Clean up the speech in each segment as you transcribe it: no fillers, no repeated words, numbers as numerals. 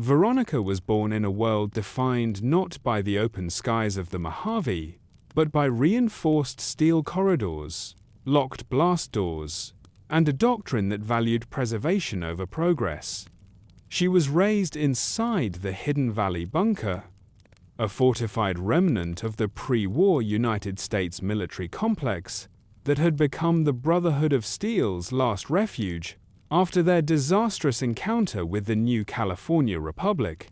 Veronica was born in a world defined not by the open skies of the Mojave, but by reinforced steel corridors, locked blast doors, and a doctrine that valued preservation over progress. She was raised inside the Hidden Valley Bunker, a fortified remnant of the pre-war United States military complex that had become the Brotherhood of Steel's last refuge after their disastrous encounter with the new California Republic.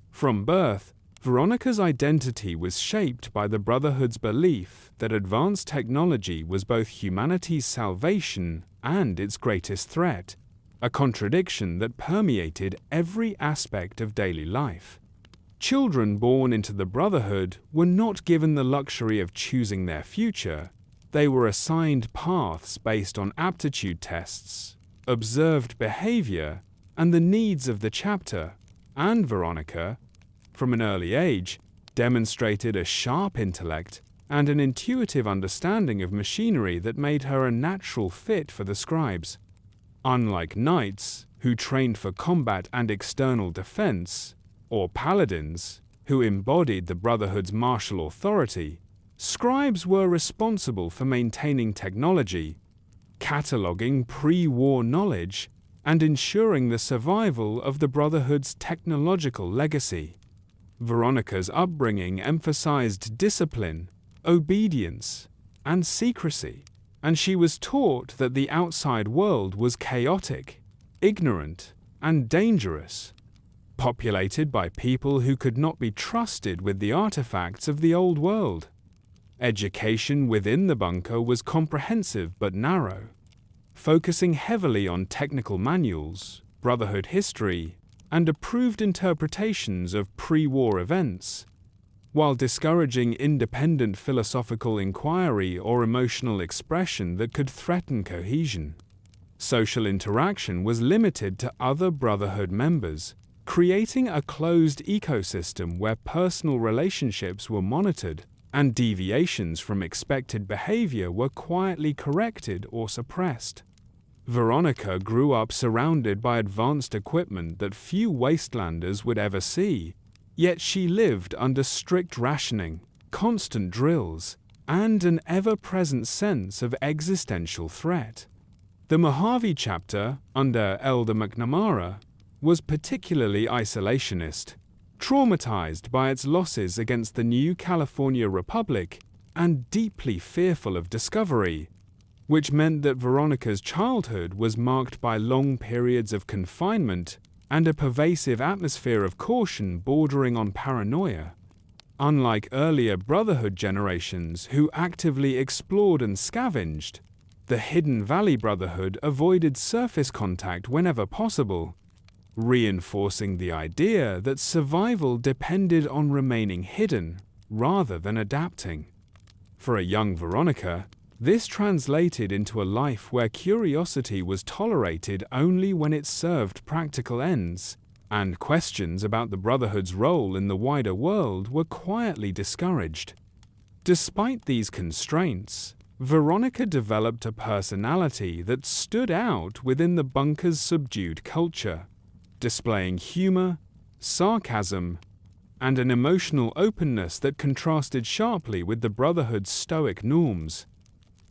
From birth, Veronica's identity was shaped by the Brotherhood's belief that advanced technology was both humanity's salvation and its greatest threat, a contradiction that permeated every aspect of daily life. Children born into the Brotherhood were not given the luxury of choosing their future. They were assigned paths based on aptitude tests, observed behavior, and the needs of the chapter, and Veronica, from an early age, demonstrated a sharp intellect and an intuitive understanding of machinery that made her a natural fit for the scribes. Unlike knights, who trained for combat and external defense, or paladins, who embodied the Brotherhood's martial authority, scribes were responsible for maintaining technology, cataloging pre-war knowledge, and ensuring the survival of the Brotherhood's technological legacy. Veronica's upbringing emphasized discipline, obedience, and secrecy, and she was taught that the outside world was chaotic, ignorant, and dangerous, populated by people who could not be trusted with the artifacts of the old world. Education within the bunker was comprehensive but narrow, focusing heavily on technical manuals, Brotherhood history, and approved interpretations of pre-war events, while discouraging independent philosophical inquiry or emotional expression that could threaten cohesion. Social interaction was limited to other Brotherhood members, creating a closed ecosystem where personal relationships were monitored and deviations from expected behavior were quietly corrected or suppressed. Veronica grew up surrounded by advanced equipment that few wastelanders would ever see, yet she lived under strict rationing, constant drills, and an ever-present sense of existential threat. The Mojave chapter, under Elder McNamara, was particularly isolationist, traumatized by its losses against the new California Republic and deeply fearful of discovery, which meant that Veronica's childhood was marked by long periods of confinement and a pervasive atmosphere of caution bordering on paranoia. Unlike earlier Brotherhood generations who actively explored and scavenged, the Hidden Valley Brotherhood avoided surface contact whenever possible, reinforcing the idea that survival depended on remaining hidden rather than adapting. For a young Veronica, this translated into a life where curiosity was tolerated only when it served practical ends, and questions about the Brotherhood's role in the wider world were quietly discouraged. Despite these constraints, Veronica developed a personality that stood out within the bunker's subdued culture, displaying humor, sarcasm, and an emotional openness that contrasted sharply with the Brotherhood's stoic norms.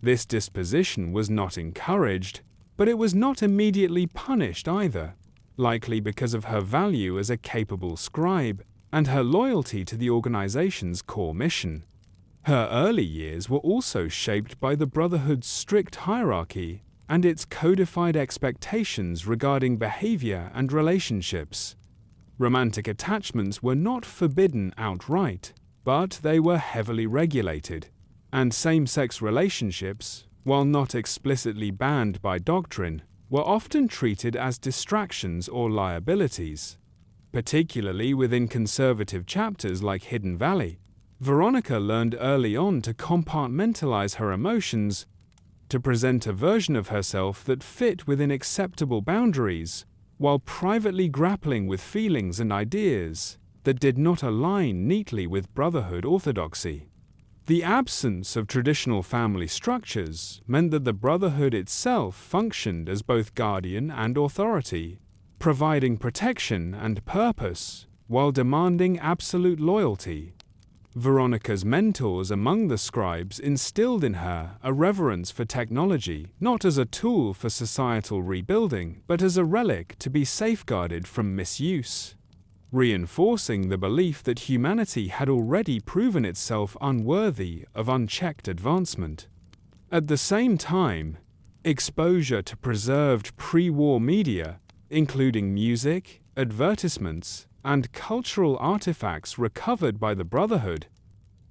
This disposition was not encouraged, but it was not immediately punished either, likely because of her value as a capable scribe and her loyalty to the organization's core mission. Her early years were also shaped by the Brotherhood's strict hierarchy and its codified expectations regarding behavior and relationships. Romantic attachments were not forbidden outright, but they were heavily regulated, and same-sex relationships, while not explicitly banned by doctrine, were often treated as distractions or liabilities. Particularly within conservative chapters like Hidden Valley, Veronica learned early on to compartmentalize her emotions, to present a version of herself that fit within acceptable boundaries, while privately grappling with feelings and ideas that did not align neatly with Brotherhood orthodoxy. The absence of traditional family structures meant that the Brotherhood itself functioned as both guardian and authority, providing protection and purpose while demanding absolute loyalty. Veronica's mentors among the scribes instilled in her a reverence for technology, not as a tool for societal rebuilding, but as a relic to be safeguarded from misuse, reinforcing the belief that humanity had already proven itself unworthy of unchecked advancement. At the same time, exposure to preserved pre-war media, including music, advertisements, and cultural artifacts recovered by the Brotherhood,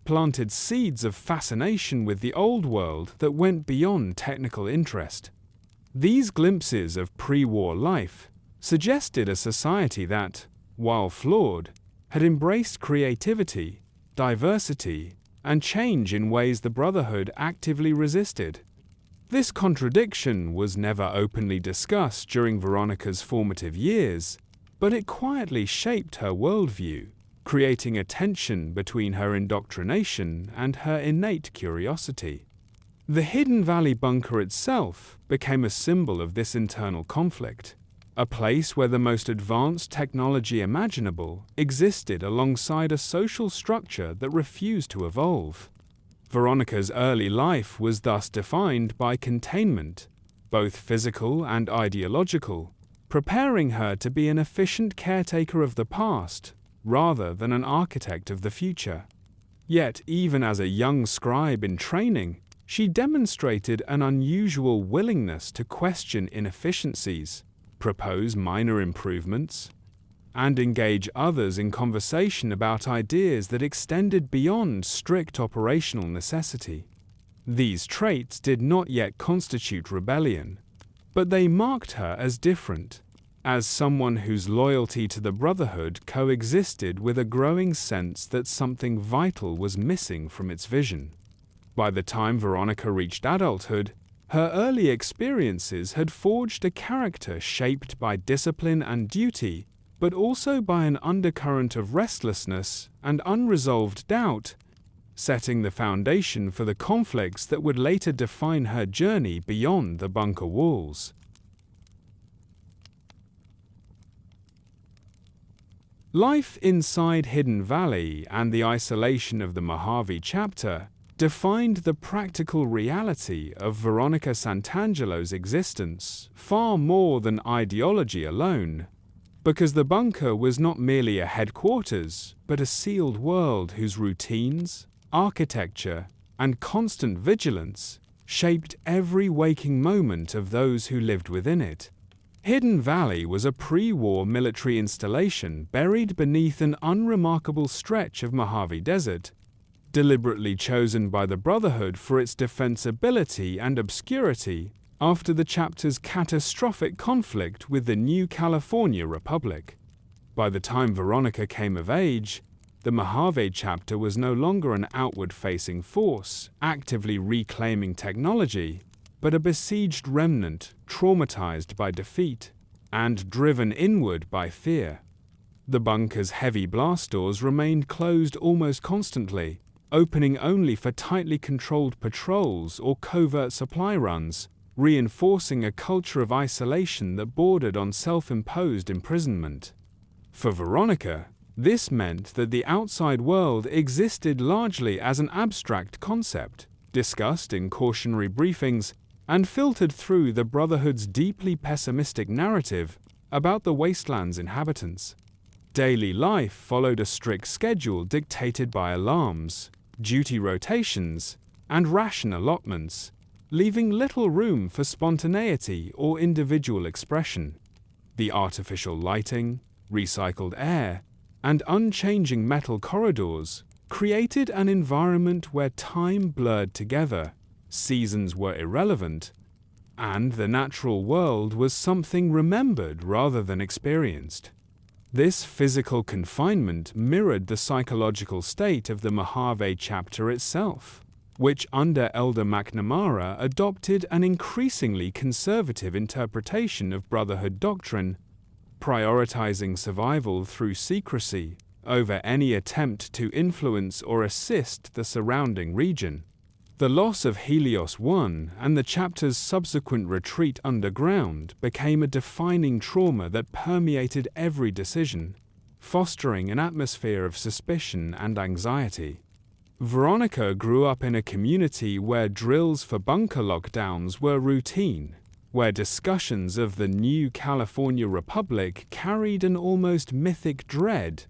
planted seeds of fascination with the old world that went beyond technical interest. These glimpses of pre-war life suggested a society that, while flawed, had embraced creativity, diversity, and change in ways the Brotherhood actively resisted. This contradiction was never openly discussed during Veronica's formative years, but it quietly shaped her worldview, creating a tension between her indoctrination and her innate curiosity. The Hidden Valley bunker itself became a symbol of this internal conflict, a place where the most advanced technology imaginable existed alongside a social structure that refused to evolve. Veronica's early life was thus defined by containment, both physical and ideological, preparing her to be an efficient caretaker of the past rather than an architect of the future. Yet, even as a young scribe in training, she demonstrated an unusual willingness to question inefficiencies, propose minor improvements, and engage others in conversation about ideas that extended beyond strict operational necessity. These traits did not yet constitute rebellion, but they marked her as different, as someone whose loyalty to the Brotherhood coexisted with a growing sense that something vital was missing from its vision. By the time Veronica reached adulthood, her early experiences had forged a character shaped by discipline and duty, but also by an undercurrent of restlessness and unresolved doubt, setting the foundation for the conflicts that would later define her journey beyond the bunker walls. Life inside Hidden Valley and the isolation of the Mojave chapter defined the practical reality of Veronica Santangelo's existence far more than ideology alone, because the bunker was not merely a headquarters, but a sealed world whose routines, architecture, and constant vigilance shaped every waking moment of those who lived within it. Hidden Valley was a pre-war military installation buried beneath an unremarkable stretch of Mojave Desert, deliberately chosen by the Brotherhood for its defensibility and obscurity after the chapter's catastrophic conflict with the new California Republic. By the time Veronica came of age, the Mojave chapter was no longer an outward-facing force, actively reclaiming technology, but a besieged remnant traumatized by defeat and driven inward by fear. The bunker's heavy blast doors remained closed almost constantly, opening only for tightly controlled patrols or covert supply runs, reinforcing a culture of isolation that bordered on self-imposed imprisonment. For Veronica, this meant that the outside world existed largely as an abstract concept, discussed in cautionary briefings, and filtered through the Brotherhood's deeply pessimistic narrative about the wasteland's inhabitants. Daily life followed a strict schedule dictated by alarms, duty rotations, and ration allotments, leaving little room for spontaneity or individual expression. The artificial lighting, recycled air, and unchanging metal corridors created an environment where time blurred together, seasons were irrelevant, and the natural world was something remembered rather than experienced. This physical confinement mirrored the psychological state of the Mojave chapter itself, which under Elder McNamara adopted an increasingly conservative interpretation of Brotherhood doctrine, prioritizing survival through secrecy over any attempt to influence or assist the surrounding region. The loss of Helios 1 and the chapter's subsequent retreat underground became a defining trauma that permeated every decision, fostering an atmosphere of suspicion and anxiety. Veronica grew up in a community where drills for bunker lockdowns were routine, where discussions of the new California Republic carried an almost mythic dread,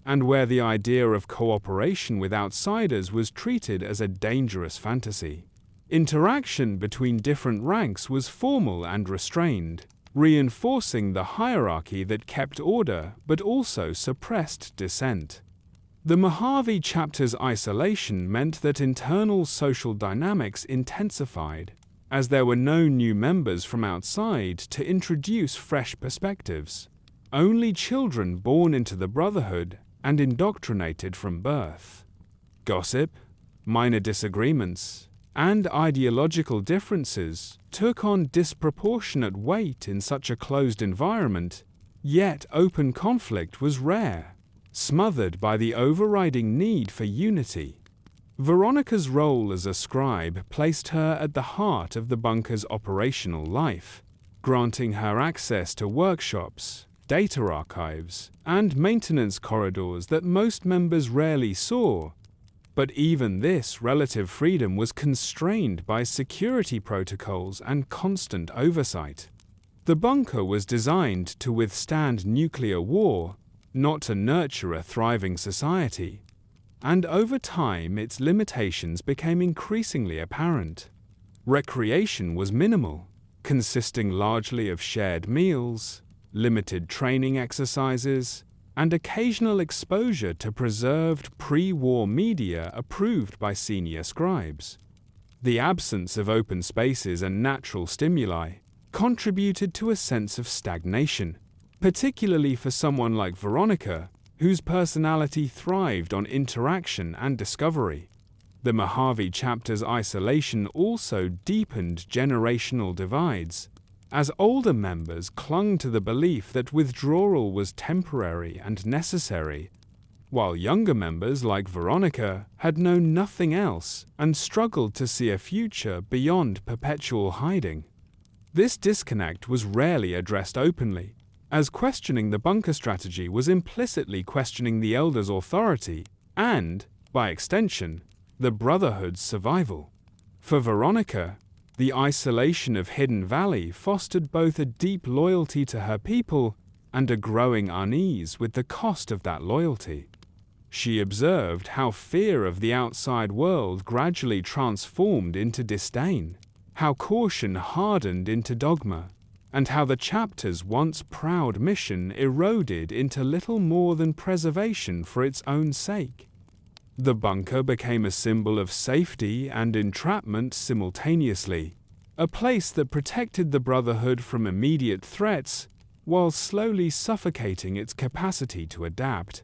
and where the idea of cooperation with outsiders was treated as a dangerous fantasy. Interaction between different ranks was formal and restrained, reinforcing the hierarchy that kept order but also suppressed dissent. The Mojave chapter's isolation meant that internal social dynamics intensified, as there were no new members from outside to introduce fresh perspectives. Only children born into the Brotherhood and indoctrinated from birth. Gossip, minor disagreements, and ideological differences took on disproportionate weight in such a closed environment, yet open conflict was rare, smothered by the overriding need for unity. Veronica's role as a scribe placed her at the heart of the bunker's operational life, granting her access to workshops, data archives, and maintenance corridors that most members rarely saw. But even this relative freedom was constrained by security protocols and constant oversight. The bunker was designed to withstand nuclear war, not to nurture a thriving society. And over time, its limitations became increasingly apparent. Recreation was minimal, consisting largely of shared meals, limited training exercises, and occasional exposure to preserved pre-war media approved by senior scribes. The absence of open spaces and natural stimuli contributed to a sense of stagnation, particularly for someone like Veronica, whose personality thrived on interaction and discovery. The Mojave chapter's isolation also deepened generational divides, as older members clung to the belief that withdrawal was temporary and necessary, while younger members like Veronica had known nothing else and struggled to see a future beyond perpetual hiding. This disconnect was rarely addressed openly, as questioning the bunker strategy was implicitly questioning the elders' authority and, by extension, the Brotherhood's survival. For Veronica, the isolation of Hidden Valley fostered both a deep loyalty to her people and a growing unease with the cost of that loyalty. She observed how fear of the outside world gradually transformed into disdain, how caution hardened into dogma, and how the chapter's once proud mission eroded into little more than preservation for its own sake. The bunker became a symbol of safety and entrapment simultaneously, a place that protected the Brotherhood from immediate threats while slowly suffocating its capacity to adapt.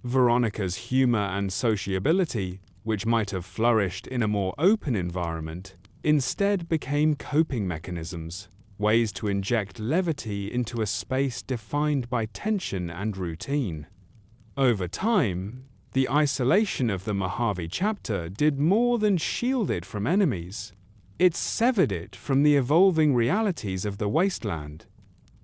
Veronica's humor and sociability, which might have flourished in a more open environment, instead became coping mechanisms, ways to inject levity into a space defined by tension and routine. Over time, the isolation of the Mojave chapter did more than shield it from enemies. It severed it from the evolving realities of the wasteland,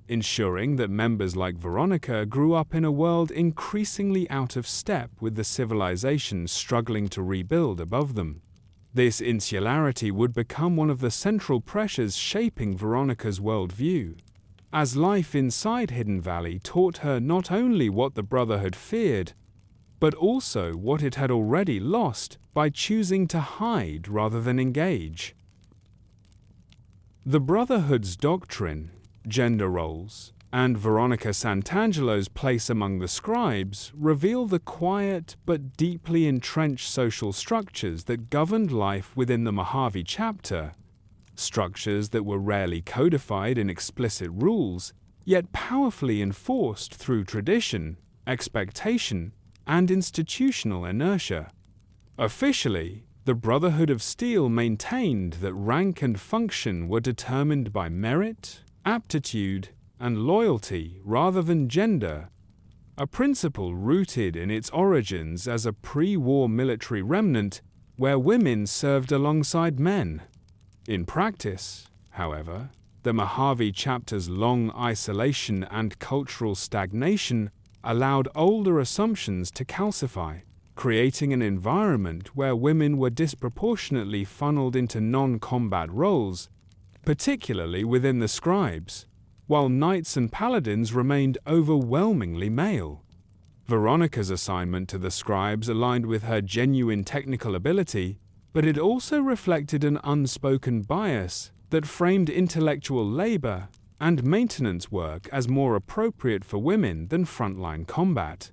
ensuring that members like Veronica grew up in a world increasingly out of step with the civilizations struggling to rebuild above them. This insularity would become one of the central pressures shaping Veronica's worldview, as life inside Hidden Valley taught her not only what the Brotherhood feared, but also what it had already lost by choosing to hide rather than engage. The Brotherhood's doctrine, gender roles, and Veronica Santangelo's place among the scribes reveal the quiet but deeply entrenched social structures that governed life within the Mojave chapter, structures that were rarely codified in explicit rules, yet powerfully enforced through tradition, expectation, and institutional inertia. Officially, the Brotherhood of Steel maintained that rank and function were determined by merit, aptitude, and loyalty rather than gender, a principle rooted in its origins as a pre-war military remnant where women served alongside men. In practice, however, the Mojave chapter's long isolation and cultural stagnation allowed older assumptions to calcify, creating an environment where women were disproportionately funneled into non-combat roles, particularly within the scribes, while knights and paladins remained overwhelmingly male. Veronica's assignment to the scribes aligned with her genuine technical ability, but it also reflected an unspoken bias that framed intellectual labor and maintenance work as more appropriate for women than frontline combat.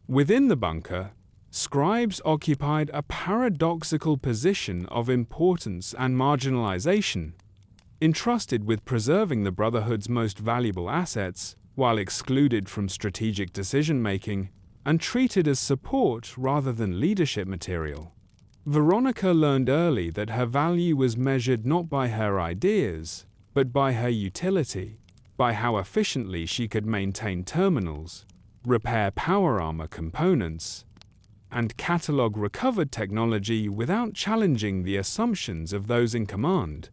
Within the bunker, scribes occupied a paradoxical position of importance and marginalization, entrusted with preserving the Brotherhood's most valuable assets, while excluded from strategic decision-making and treated as support rather than leadership material. Veronica learned early that her value was measured not by her ideas, but by her utility, by how efficiently she could maintain terminals, repair power armor components, and catalog recovered technology without challenging the assumptions of those in command.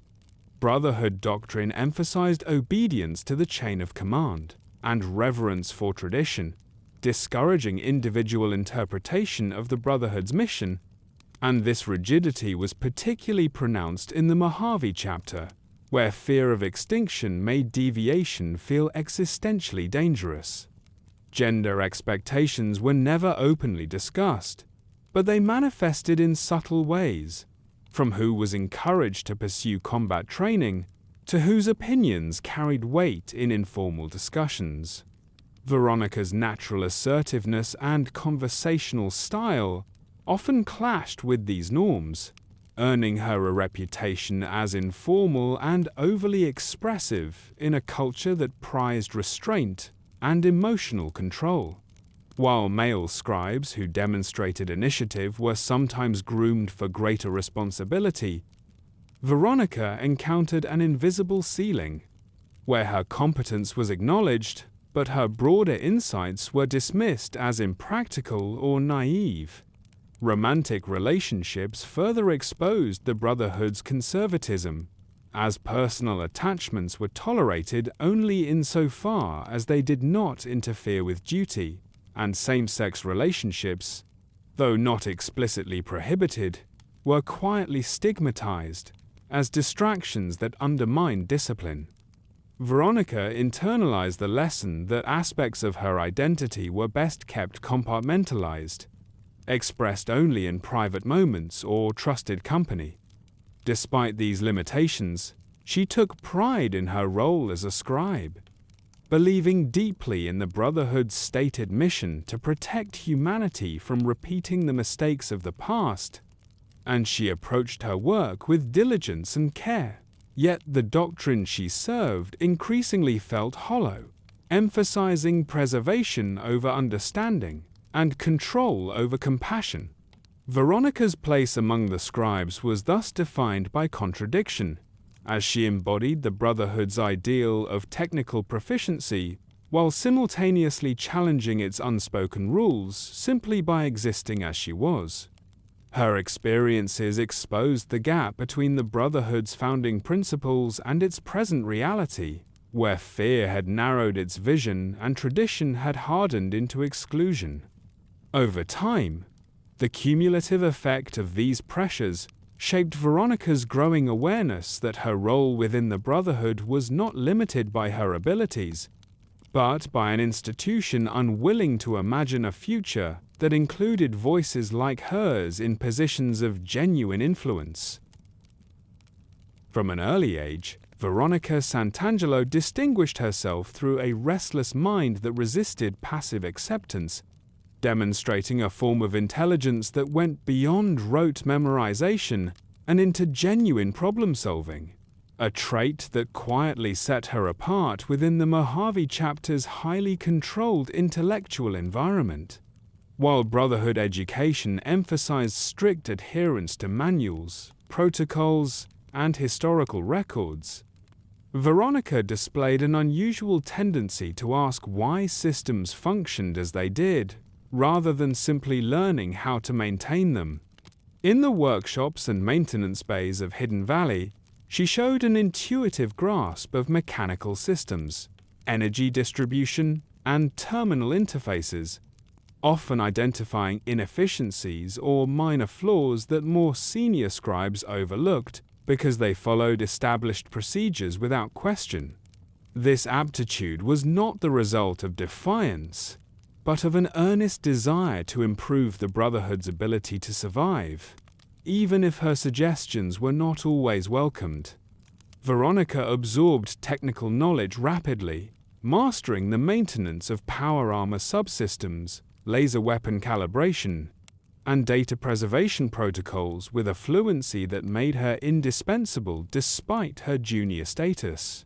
Brotherhood doctrine emphasized obedience to the chain of command and reverence for tradition, discouraging individual interpretation of the Brotherhood's mission, and this rigidity was particularly pronounced in the Mojave chapter, where fear of extinction made deviation feel existentially dangerous. Gender expectations were never openly discussed, but they manifested in subtle ways, from who was encouraged to pursue combat training to whose opinions carried weight in informal discussions. Veronica's natural assertiveness and conversational style often clashed with these norms, earning her a reputation as informal and overly expressive in a culture that prized restraint and emotional control. While male scribes who demonstrated initiative were sometimes groomed for greater responsibility, Veronica encountered an invisible ceiling, where her competence was acknowledged, but her broader insights were dismissed as impractical or naive. Romantic relationships further exposed the Brotherhood's conservatism, as personal attachments were tolerated only insofar as they did not interfere with duty, and same-sex relationships, though not explicitly prohibited, were quietly stigmatized as distractions that undermined discipline. Veronica internalized the lesson that aspects of her identity were best kept compartmentalized, expressed only in private moments or trusted company. Despite these limitations, she took pride in her role as a scribe, believing deeply in the Brotherhood's stated mission to protect humanity from repeating the mistakes of the past, and she approached her work with diligence and care. Yet the doctrine she served increasingly felt hollow, emphasizing preservation over understanding and control over compassion. Veronica's place among the scribes was thus defined by contradiction, as she embodied the Brotherhood's ideal of technical proficiency while simultaneously challenging its unspoken rules simply by existing as she was. Her experiences exposed the gap between the Brotherhood's founding principles and its present reality, where fear had narrowed its vision and tradition had hardened into exclusion. Over time, the cumulative effect of these pressures shaped Veronica's growing awareness that her role within the Brotherhood was not limited by her abilities, but by an institution unwilling to imagine a future that included voices like hers in positions of genuine influence. From an early age, Veronica Santangelo distinguished herself through a restless mind that resisted passive acceptance, demonstrating a form of intelligence that went beyond rote memorization and into genuine problem-solving, a trait that quietly set her apart within the Mojave chapter's highly controlled intellectual environment. While Brotherhood education emphasized strict adherence to manuals, protocols, and historical records, Veronica displayed an unusual tendency to ask why systems functioned as they did, rather than simply learning how to maintain them. In the workshops and maintenance bays of Hidden Valley, she showed an intuitive grasp of mechanical systems, energy distribution, and terminal interfaces, often identifying inefficiencies or minor flaws that more senior scribes overlooked because they followed established procedures without question. This aptitude was not the result of defiance, but of an earnest desire to improve the Brotherhood's ability to survive, even if her suggestions were not always welcomed. Veronica absorbed technical knowledge rapidly, mastering the maintenance of power armor subsystems, laser weapon calibration, and data preservation protocols with a fluency that made her indispensable despite her junior status.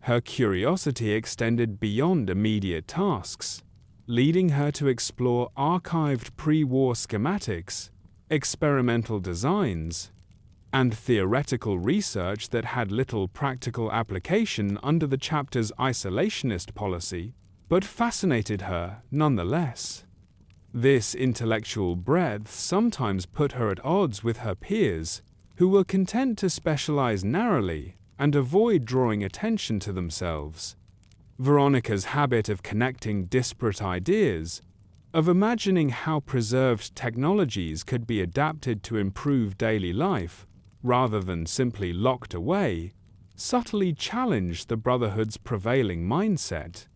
Her curiosity extended beyond immediate tasks, leading her to explore archived pre-war schematics, experimental designs, and theoretical research that had little practical application under the chapter's isolationist policy, but fascinated her nonetheless. This intellectual breadth sometimes put her at odds with her peers, who were content to specialize narrowly and avoid drawing attention to themselves. Veronica's habit of connecting disparate ideas, of imagining how preserved technologies could be adapted to improve daily life, rather than simply locked away, subtly challenged the Brotherhood's prevailing mindset.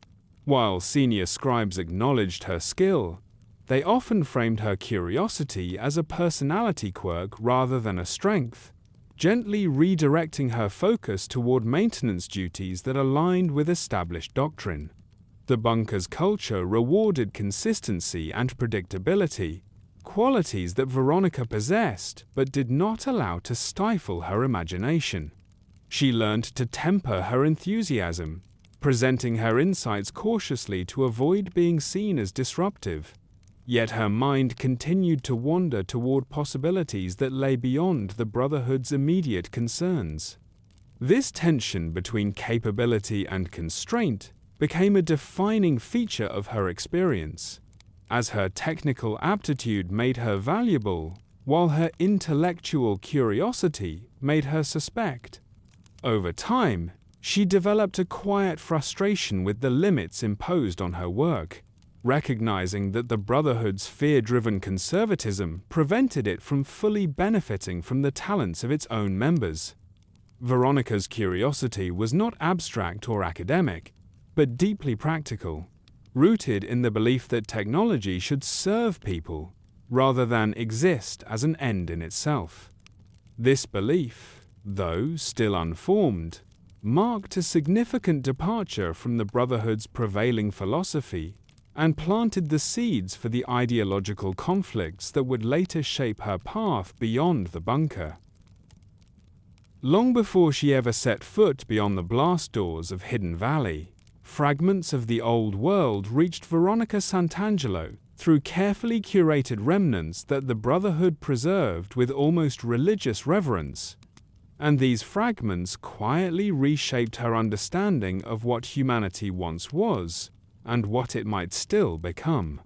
While senior scribes acknowledged her skill, they often framed her curiosity as a personality quirk rather than a strength, gently redirecting her focus toward maintenance duties that aligned with established doctrine. The bunker's culture rewarded consistency and predictability, qualities that Veronica possessed but did not allow to stifle her imagination. She learned to temper her enthusiasm, presenting her insights cautiously to avoid being seen as disruptive. Yet her mind continued to wander toward possibilities that lay beyond the Brotherhood's immediate concerns. This tension between capability and constraint became a defining feature of her experience, as her technical aptitude made her valuable, while her intellectual curiosity made her suspect. Over time, she developed a quiet frustration with the limits imposed on her work, recognizing that the Brotherhood's fear-driven conservatism prevented it from fully benefiting from the talents of its own members. Veronica's curiosity was not abstract or academic, but deeply practical, rooted in the belief that technology should serve people rather than exist as an end in itself. This belief, though still unformed, marked a significant departure from the Brotherhood's prevailing philosophy and planted the seeds for the ideological conflicts that would later shape her path beyond the bunker. Long before she ever set foot beyond the blast doors of Hidden Valley, fragments of the old world reached Veronica Santangelo through carefully curated remnants that the Brotherhood preserved with almost religious reverence, and these fragments quietly reshaped her understanding of what humanity once was and what it might still become.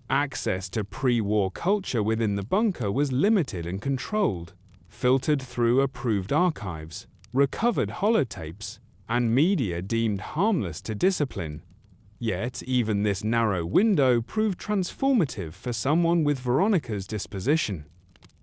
Access to pre-war culture within the bunker was limited and controlled, filtered through approved archives, recovered holotapes, and media deemed harmless to discipline. Yet even this narrow window proved transformative for someone with Veronica's disposition.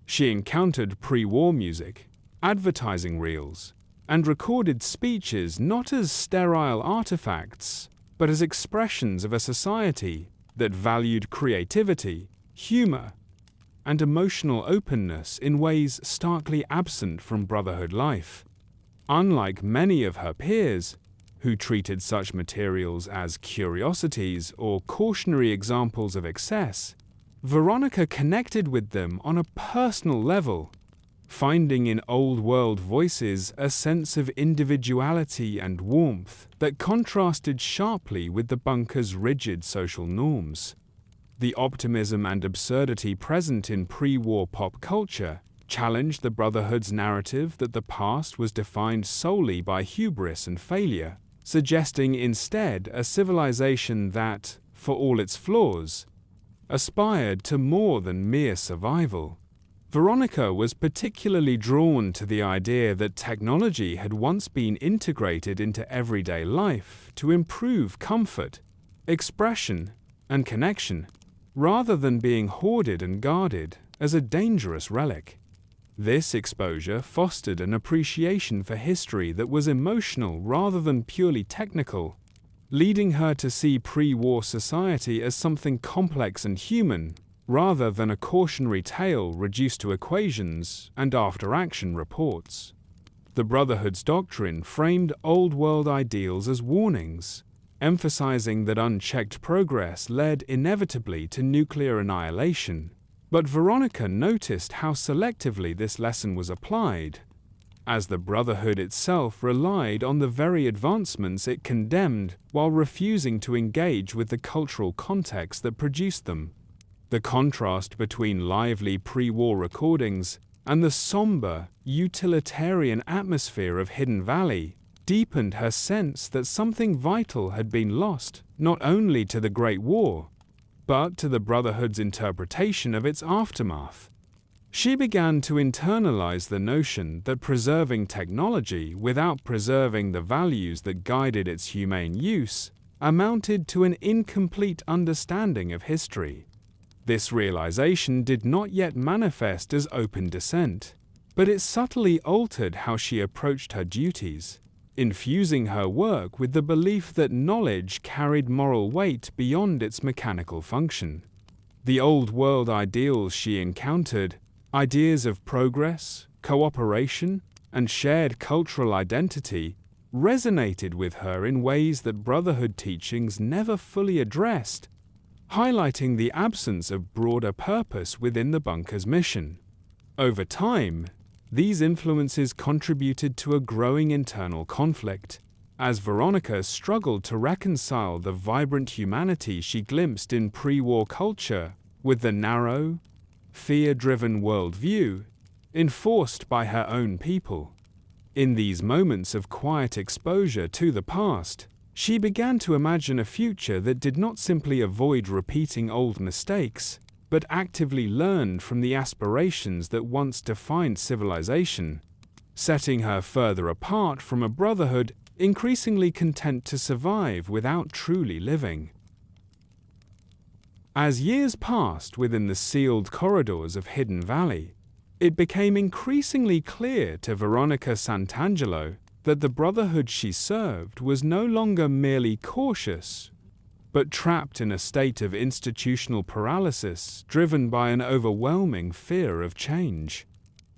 She encountered pre-war music, advertising reels, and recorded speeches not as sterile artifacts, but as expressions of a society that valued creativity, humor, and emotional openness in ways starkly absent from Brotherhood life. Unlike many of her peers, who treated such materials as curiosities or cautionary examples of excess, Veronica connected with them on a personal level, finding in old-world voices a sense of individuality and warmth that contrasted sharply with the bunker's rigid social norms. The optimism and absurdity present in pre-war pop culture challenged the Brotherhood's narrative that the past was defined solely by hubris and failure, suggesting instead a civilization that, for all its flaws, aspired to more than mere survival. Veronica was particularly drawn to the idea that technology had once been integrated into everyday life to improve comfort, expression, and connection, rather than being hoarded and guarded as a dangerous relic. This exposure fostered an appreciation for history that was emotional rather than purely technical, leading her to see pre-war society as something complex and human, rather than a cautionary tale reduced to equations and after-action reports. The Brotherhood's doctrine framed old-world ideals as warnings, emphasizing that unchecked progress led inevitably to nuclear annihilation. But Veronica noticed how selectively this lesson was applied, as the Brotherhood itself relied on the very advancements it condemned while refusing to engage with the cultural context that produced them. The contrast between lively pre-war recordings and the somber, utilitarian atmosphere of Hidden Valley deepened her sense that something vital had been lost, not only to the Great War, but to the Brotherhood's interpretation of its aftermath. She began to internalize the notion that preserving technology without preserving the values that guided its humane use amounted to an incomplete understanding of history. This realization did not yet manifest as open dissent, but it subtly altered how she approached her duties, infusing her work with the belief that knowledge carried moral weight beyond its mechanical function. The old-world ideals she encountered, ideas of progress, cooperation, and shared cultural identity, resonated with her in ways that Brotherhood teachings never fully addressed, highlighting the absence of broader purpose within the bunker's mission. Over time, these influences contributed to a growing internal conflict, as Veronica struggled to reconcile the vibrant humanity she glimpsed in pre-war culture with the narrow, fear-driven worldview enforced by her own people. In these moments of quiet exposure to the past, she began to imagine a future that did not simply avoid repeating old mistakes, but actively learned from the aspirations that once defined civilization, setting her further apart from a Brotherhood increasingly content to survive without truly living. As years passed within the sealed corridors of Hidden Valley, it became increasingly clear to Veronica Santangelo that the Brotherhood she served was no longer merely cautious, but trapped in a state of institutional paralysis driven by an overwhelming fear of change.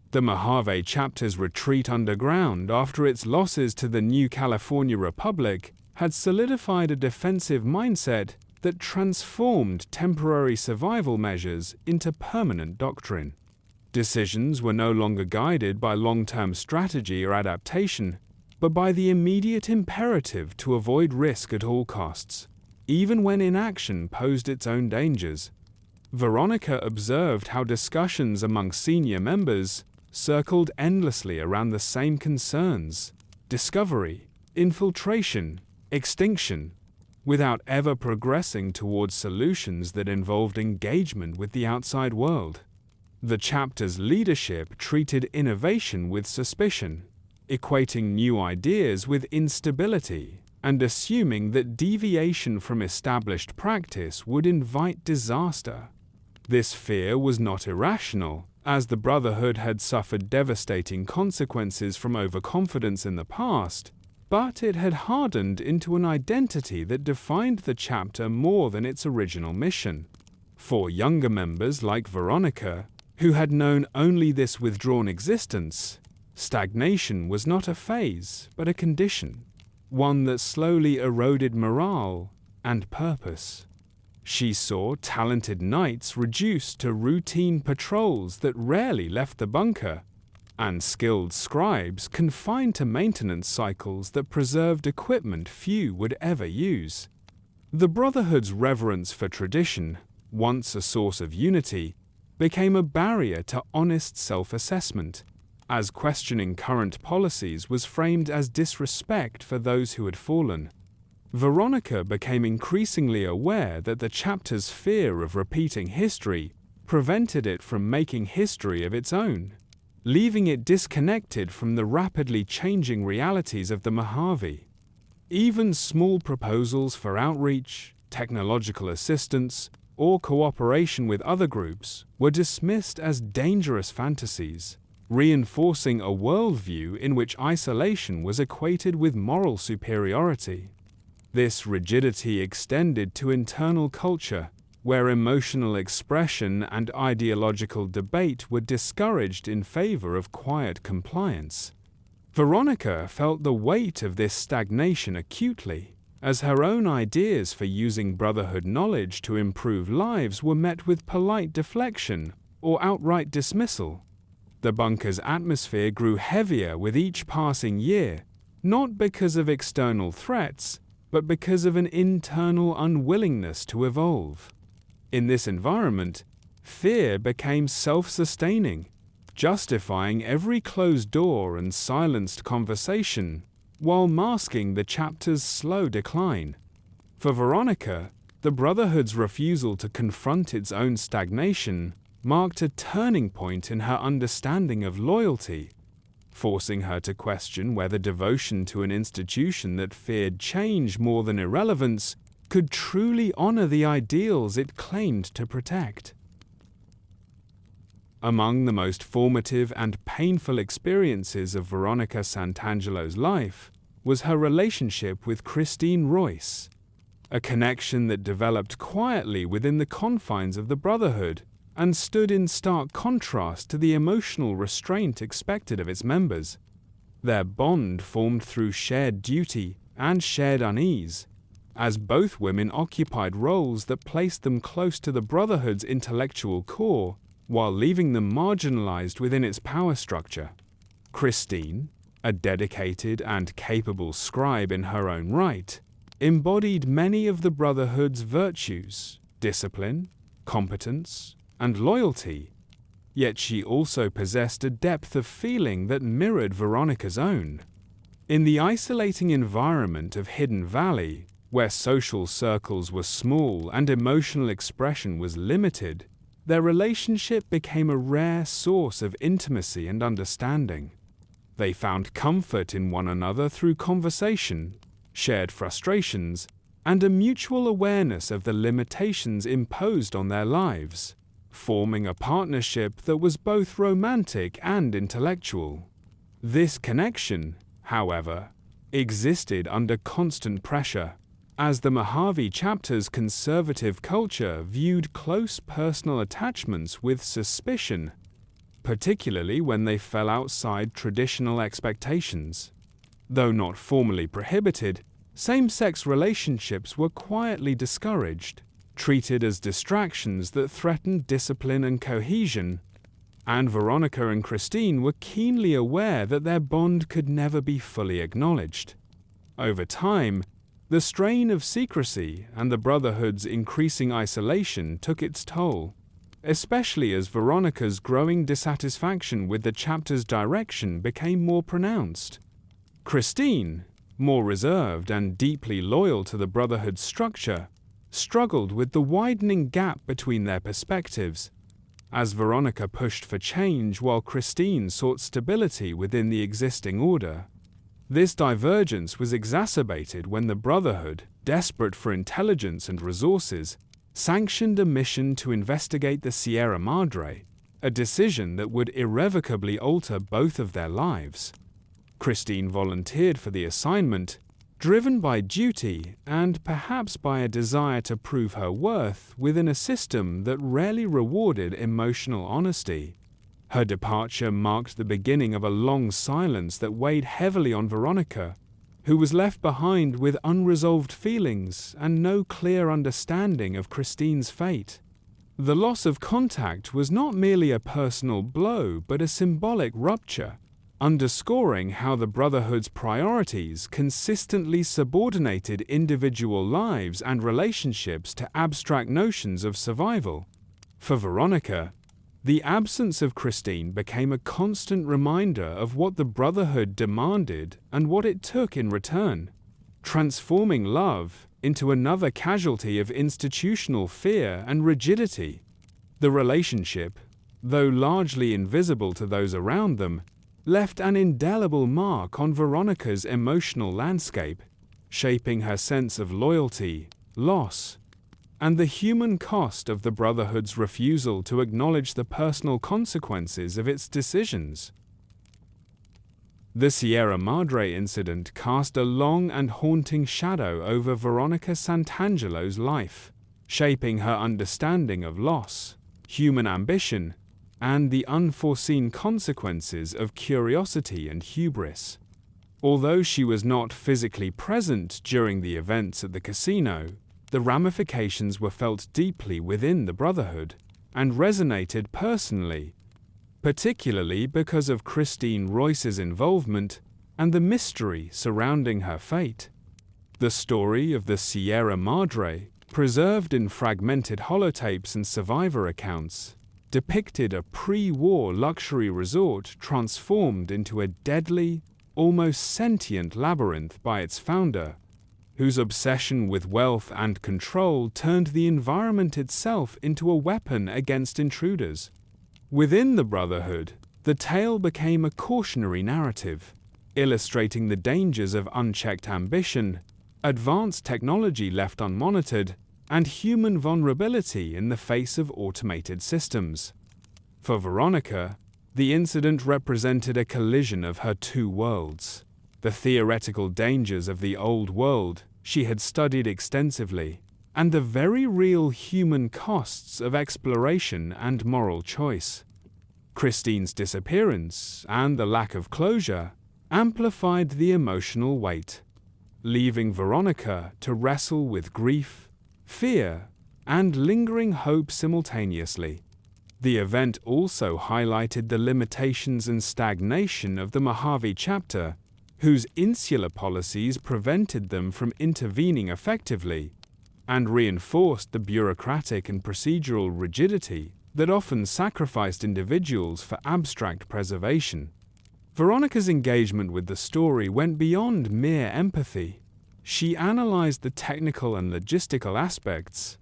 The Mojave chapter's retreat underground after its losses to the New California Republic had solidified a defensive mindset that transformed temporary survival measures into permanent doctrine. Decisions were no longer guided by long-term strategy or adaptation, but by the immediate imperative to avoid risk at all costs, even when inaction posed its own dangers. Veronica observed how discussions among senior members circled endlessly around the same concerns: discovery, infiltration, extinction, without ever progressing towards solutions that involved engagement with the outside world. The chapter's leadership treated innovation with suspicion, equating new ideas with instability, and assuming that deviation from established practice would invite disaster. This fear was not irrational, as the Brotherhood had suffered devastating consequences from overconfidence in the past, but it had hardened into an identity that defined the chapter more than its original mission. For younger members like Veronica, who had known only this withdrawn existence, stagnation was not a phase, but a condition, one that slowly eroded morale and purpose. She saw talented knights reduced to routine patrols that rarely left the bunker, and skilled scribes confined to maintenance cycles that preserved equipment few would ever use. The Brotherhood's reverence for tradition, once a source of unity, became a barrier to honest self-assessment, as questioning current policies was framed as disrespect for those who had fallen. Veronica became increasingly aware that the chapter's fear of repeating history prevented it from making history of its own, leaving it disconnected from the rapidly changing realities of the Mojave. Even small proposals for outreach, technological assistance, or cooperation with other groups were dismissed as dangerous fantasies, reinforcing a worldview in which isolation was equated with moral superiority. This rigidity extended to internal culture, where emotional expression and ideological debate were discouraged in favor of quiet compliance. Veronica felt the weight of this stagnation acutely, as her own ideas for using Brotherhood knowledge to improve lives were met with polite deflection or outright dismissal. The bunker's atmosphere grew heavier with each passing year, not because of external threats, but because of an internal unwillingness to evolve. In this environment, fear became self-sustaining, justifying every closed door and silenced conversation, while masking the chapter's slow decline. For Veronica, the Brotherhood's refusal to confront its own stagnation marked a turning point in her understanding of loyalty, forcing her to question whether devotion to an institution that feared change more than irrelevance could truly honor the ideals it claimed to protect. Among the most formative and painful experiences of Veronica Santangelo's life was her relationship with Christine Royce, a connection that developed quietly within the confines of the Brotherhood and stood in stark contrast to the emotional restraint expected of its members. Their bond formed through shared duty and shared unease, as both women occupied roles that placed them close to the Brotherhood's intellectual core while leaving them marginalized within its power structure. Christine, a dedicated and capable scribe in her own right, embodied many of the Brotherhood's virtues: discipline, competence, and loyalty, yet she also possessed a depth of feeling that mirrored Veronica's own. In the isolating environment of Hidden Valley, where social circles were small and emotional expression was limited, their relationship became a rare source of intimacy and understanding. They found comfort in one another through conversation, shared frustrations, and a mutual awareness of the limitations imposed on their lives, forming a partnership that was both romantic and intellectual. This connection, however, existed under constant pressure, as the Mojave chapter's conservative culture viewed close personal attachments with suspicion, particularly when they fell outside traditional expectations. Though not formally prohibited, same-sex relationships were quietly discouraged, treated as distractions that threatened discipline and cohesion, and Veronica and Christine were keenly aware that their bond could never be fully acknowledged. Over time, the strain of secrecy and the Brotherhood's increasing isolation took its toll, especially as Veronica's growing dissatisfaction with the chapter's direction became more pronounced. Christine, more reserved and deeply loyal to the Brotherhood's structure, struggled with the widening gap between their perspectives, as Veronica pushed for change while Christine sought stability within the existing order. This divergence was exacerbated when the Brotherhood, desperate for intelligence and resources, sanctioned a mission to investigate the Sierra Madre, a decision that would irrevocably alter both of their lives. Christine volunteered for the assignment, driven by duty and perhaps by a desire to prove her worth within a system that rarely rewarded emotional honesty. Her departure marked the beginning of a long silence that weighed heavily on Veronica, who was left behind with unresolved feelings and no clear understanding of Christine's fate. The loss of contact was not merely a personal blow, but a symbolic rupture, underscoring how the Brotherhood's priorities consistently subordinated individual lives and relationships to abstract notions of survival. For Veronica, the absence of Christine became a constant reminder of what the Brotherhood demanded and what it took in return, transforming love into another casualty of institutional fear and rigidity. The relationship, though largely invisible to those around them, left an indelible mark on Veronica's emotional landscape, shaping her sense of loyalty, loss, and the human cost of the Brotherhood's refusal to acknowledge the personal consequences of its decisions. The Sierra Madre incident cast a long and haunting shadow over Veronica Santangelo's life, shaping her understanding of loss, human ambition, and the unforeseen consequences of curiosity and hubris. Although she was not physically present during the events at the casino, the ramifications were felt deeply within the Brotherhood and resonated personally, particularly because of Christine Royce's involvement and the mystery surrounding her fate. The story of the Sierra Madre, preserved in fragmented holotapes and survivor accounts, depicted a pre-war luxury resort transformed into a deadly, almost sentient labyrinth by its founder, whose obsession with wealth and control turned the environment itself into a weapon against intruders. Within the Brotherhood, the tale became a cautionary narrative, illustrating the dangers of unchecked ambition, advanced technology left unmonitored, and human vulnerability in the face of automated systems. For Veronica, the incident represented a collision of her two worlds: the theoretical dangers of the old world she had studied extensively, and the very real human costs of exploration and moral choice. Christine's disappearance and the lack of closure amplified the emotional weight, leaving Veronica to wrestle with grief, fear, and lingering hope simultaneously. The event also highlighted the limitations and stagnation of the Mojave chapter, whose insular policies prevented them from intervening effectively, and reinforced the bureaucratic and procedural rigidity that often sacrificed individuals for abstract preservation. Veronica's engagement with the story went beyond mere empathy. She analyzed the technical and logistical aspects,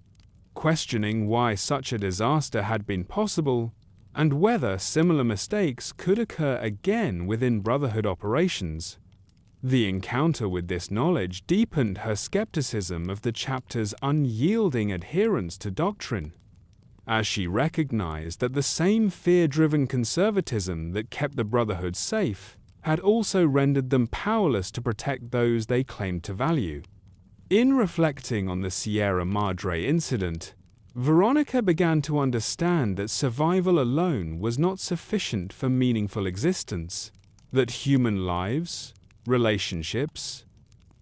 questioning why such a disaster had been possible and whether similar mistakes could occur again within Brotherhood operations. The encounter with this knowledge deepened her skepticism of the chapter's unyielding adherence to doctrine, as she recognized that the same fear-driven conservatism that kept the Brotherhood safe had also rendered them powerless to protect those they claimed to value. In reflecting on the Sierra Madre incident, Veronica began to understand that survival alone was not sufficient for meaningful existence, that human lives, relationships,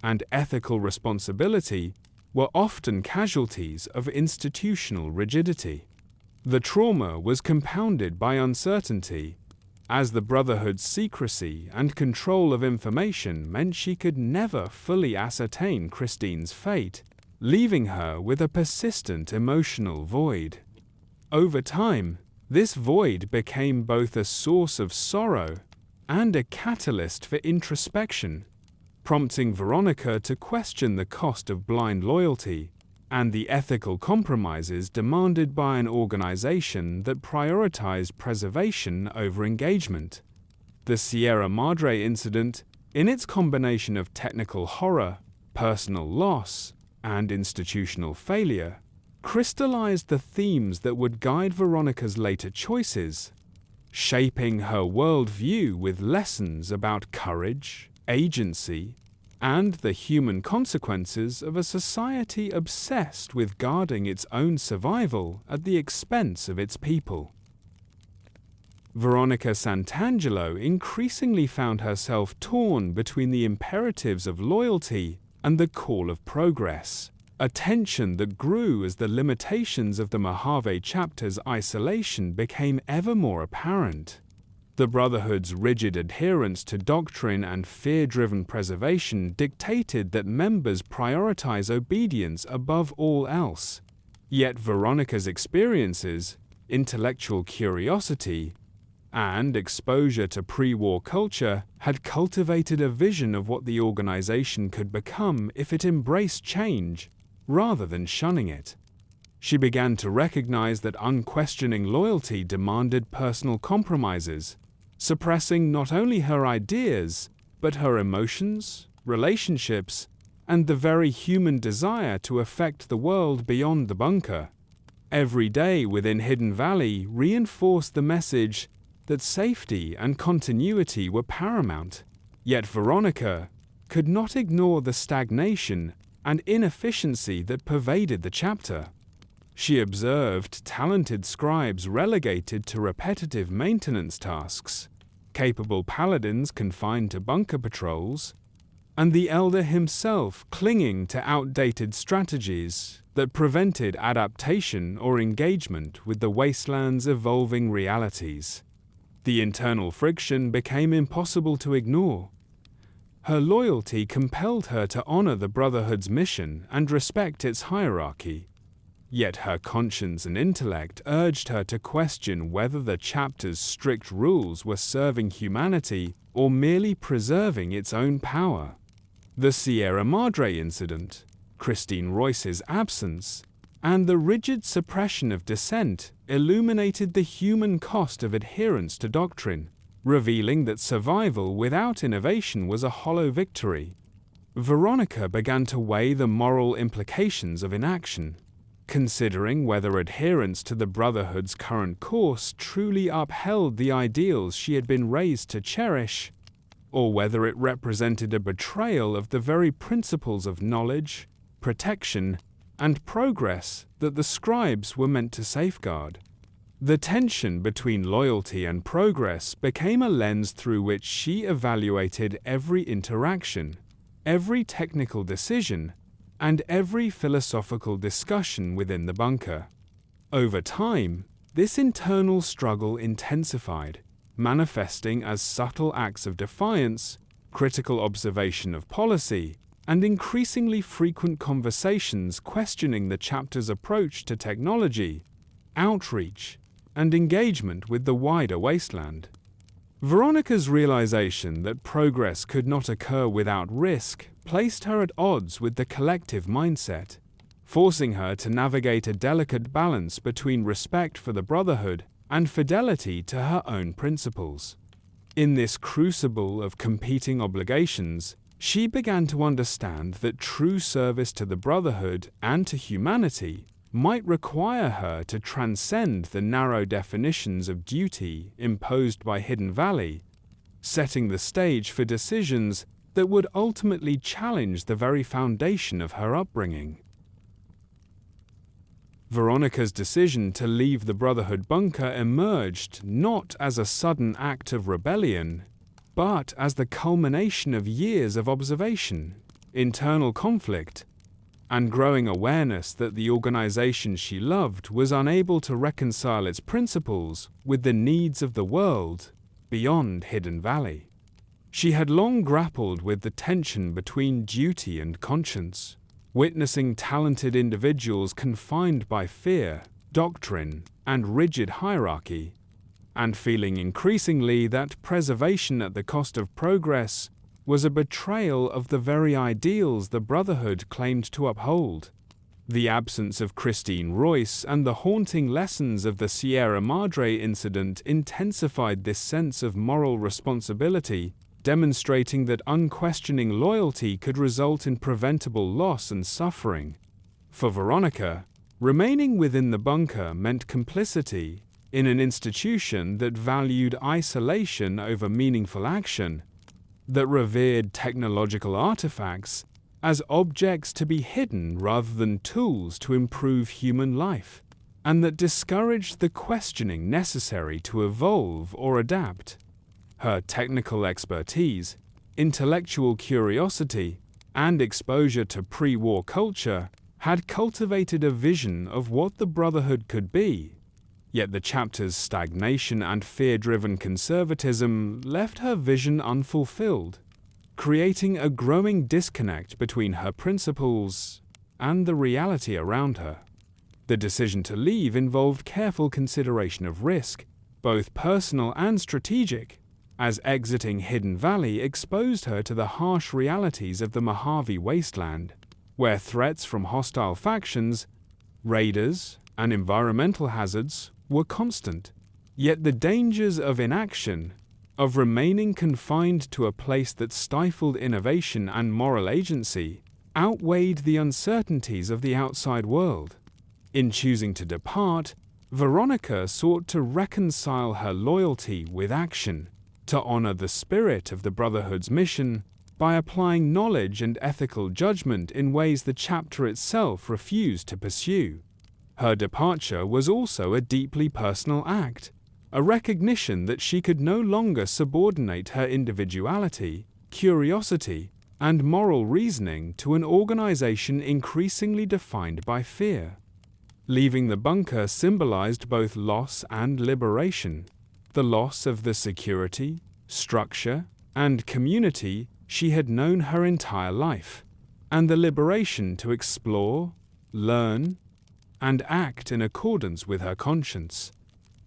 and ethical responsibility were often casualties of institutional rigidity. The trauma was compounded by uncertainty, as the Brotherhood's secrecy and control of information meant she could never fully ascertain Christine's fate, leaving her with a persistent emotional void. Over time, this void became both a source of sorrow and a catalyst for introspection, prompting Veronica to question the cost of blind loyalty and the ethical compromises demanded by an organization that prioritized preservation over engagement. The Sierra Madre incident, in its combination of technical horror, personal loss, and institutional failure, crystallized the themes that would guide Veronica's later choices, shaping her worldview with lessons about courage, agency, and the human consequences of a society obsessed with guarding its own survival at the expense of its people. Veronica Santangelo increasingly found herself torn between the imperatives of loyalty and the call of progress, a tension that grew as the limitations of the Mojave chapter's isolation became ever more apparent. The Brotherhood's rigid adherence to doctrine and fear-driven preservation dictated that members prioritize obedience above all else. Yet Veronica's experiences, intellectual curiosity, and exposure to pre-war culture had cultivated a vision of what the organization could become if it embraced change, rather than shunning it. She began to recognize that unquestioning loyalty demanded personal compromises, suppressing not only her ideas, but her emotions, relationships, and the very human desire to affect the world beyond the bunker. Every day within Hidden Valley reinforced the message that safety and continuity were paramount. Yet Veronica could not ignore the stagnation and inefficiency that pervaded the chapter. She observed talented scribes relegated to repetitive maintenance tasks, capable paladins confined to bunker patrols, and the elder himself clinging to outdated strategies that prevented adaptation or engagement with the wasteland's evolving realities. The internal friction became impossible to ignore. Her loyalty compelled her to honor the Brotherhood's mission and respect its hierarchy. Yet her conscience and intellect urged her to question whether the chapter's strict rules were serving humanity or merely preserving its own power. The Sierra Madre incident, Christine Royce's absence, and the rigid suppression of dissent illuminated the human cost of adherence to doctrine, revealing that survival without innovation was a hollow victory. Veronica began to weigh the moral implications of inaction, considering whether adherence to the Brotherhood's current course truly upheld the ideals she had been raised to cherish, or whether it represented a betrayal of the very principles of knowledge, protection, and progress that the scribes were meant to safeguard. The tension between loyalty and progress became a lens through which she evaluated every interaction, every technical decision, and every philosophical discussion within the bunker. Over time, this internal struggle intensified, manifesting as subtle acts of defiance, critical observation of policy, and increasingly frequent conversations questioning the chapter's approach to technology, outreach, and engagement with the wider wasteland. Veronica's realization that progress could not occur without risk placed her at odds with the collective mindset, forcing her to navigate a delicate balance between respect for the Brotherhood and fidelity to her own principles. In this crucible of competing obligations, she began to understand that true service to the Brotherhood and to humanity might require her to transcend the narrow definitions of duty imposed by Hidden Valley, setting the stage for decisions that would ultimately challenge the very foundation of her upbringing. Veronica's decision to leave the Brotherhood bunker emerged not as a sudden act of rebellion, but as the culmination of years of observation, internal conflict, and growing awareness that the organization she loved was unable to reconcile its principles with the needs of the world beyond Hidden Valley. She had long grappled with the tension between duty and conscience, witnessing talented individuals confined by fear, doctrine, and rigid hierarchy, and feeling increasingly that preservation at the cost of progress was a betrayal of the very ideals the Brotherhood claimed to uphold. The absence of Christine Royce and the haunting lessons of the Sierra Madre incident intensified this sense of moral responsibility, demonstrating that unquestioning loyalty could result in preventable loss and suffering. For Veronica, remaining within the bunker meant complicity in an institution that valued isolation over meaningful action, that revered technological artifacts as objects to be hidden rather than tools to improve human life, and that discouraged the questioning necessary to evolve or adapt. Her technical expertise, intellectual curiosity, and exposure to pre-war culture had cultivated a vision of what the Brotherhood could be. Yet the chapter's stagnation and fear-driven conservatism left her vision unfulfilled, creating a growing disconnect between her principles and the reality around her. The decision to leave involved careful consideration of risk, both personal and strategic, as exiting Hidden Valley exposed her to the harsh realities of the Mojave wasteland, where threats from hostile factions Raiders and environmental hazards were constant, yet the dangers of inaction, of remaining confined to a place that stifled innovation and moral agency, outweighed the uncertainties of the outside world. In choosing to depart, Veronica sought to reconcile her loyalty with action, to honor the spirit of the Brotherhood's mission by applying knowledge and ethical judgment in ways the chapter itself refused to pursue. Her departure was also a deeply personal act, a recognition that she could no longer subordinate her individuality, curiosity, and moral reasoning to an organization increasingly defined by fear. Leaving the bunker symbolized both loss and liberation, the loss of the security, structure, and community she had known her entire life, and the liberation to explore, learn, and act in accordance with her conscience.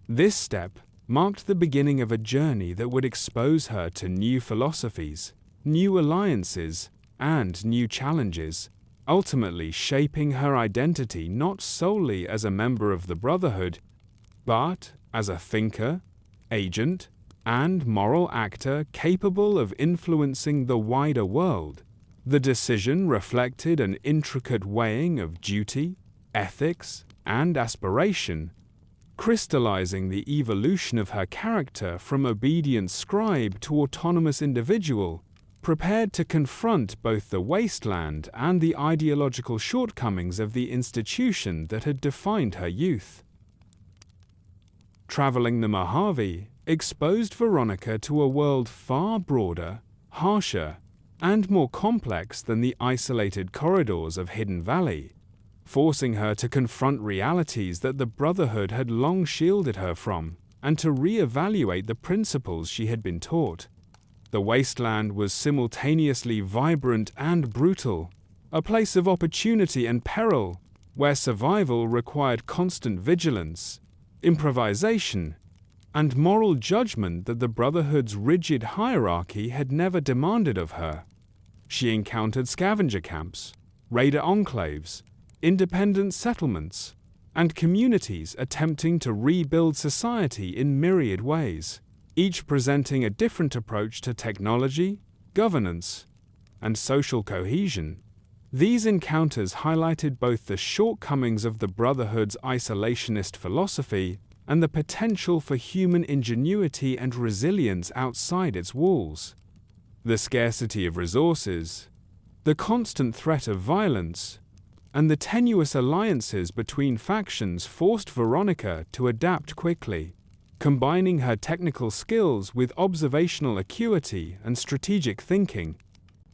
This step marked the beginning of a journey that would expose her to new philosophies, new alliances, and new challenges, ultimately shaping her identity not solely as a member of the Brotherhood, but as a thinker, agent, and moral actor capable of influencing the wider world. The decision reflected an intricate weighing of duty, ethics, and aspiration, crystallizing the evolution of her character from obedient scribe to autonomous individual, prepared to confront both the wasteland and the ideological shortcomings of the institution that had defined her youth. Traveling the Mojave exposed Veronica to a world far broader, harsher, and more complex than the isolated corridors of Hidden Valley, forcing her to confront realities that the Brotherhood had long shielded her from, and to re-evaluate the principles she had been taught. The wasteland was simultaneously vibrant and brutal, a place of opportunity and peril, where survival required constant vigilance, improvisation, and moral judgment that the Brotherhood's rigid hierarchy had never demanded of her. She encountered scavenger camps, raider enclaves, independent settlements, and communities attempting to rebuild society in myriad ways, each presenting a different approach to technology, governance, and social cohesion. These encounters highlighted both the shortcomings of the Brotherhood's isolationist philosophy and the potential for human ingenuity and resilience outside its walls. The scarcity of resources, the constant threat of violence, and the tenuous alliances between factions forced Veronica to adapt quickly, combining her technical skills with observational acuity and strategic thinking.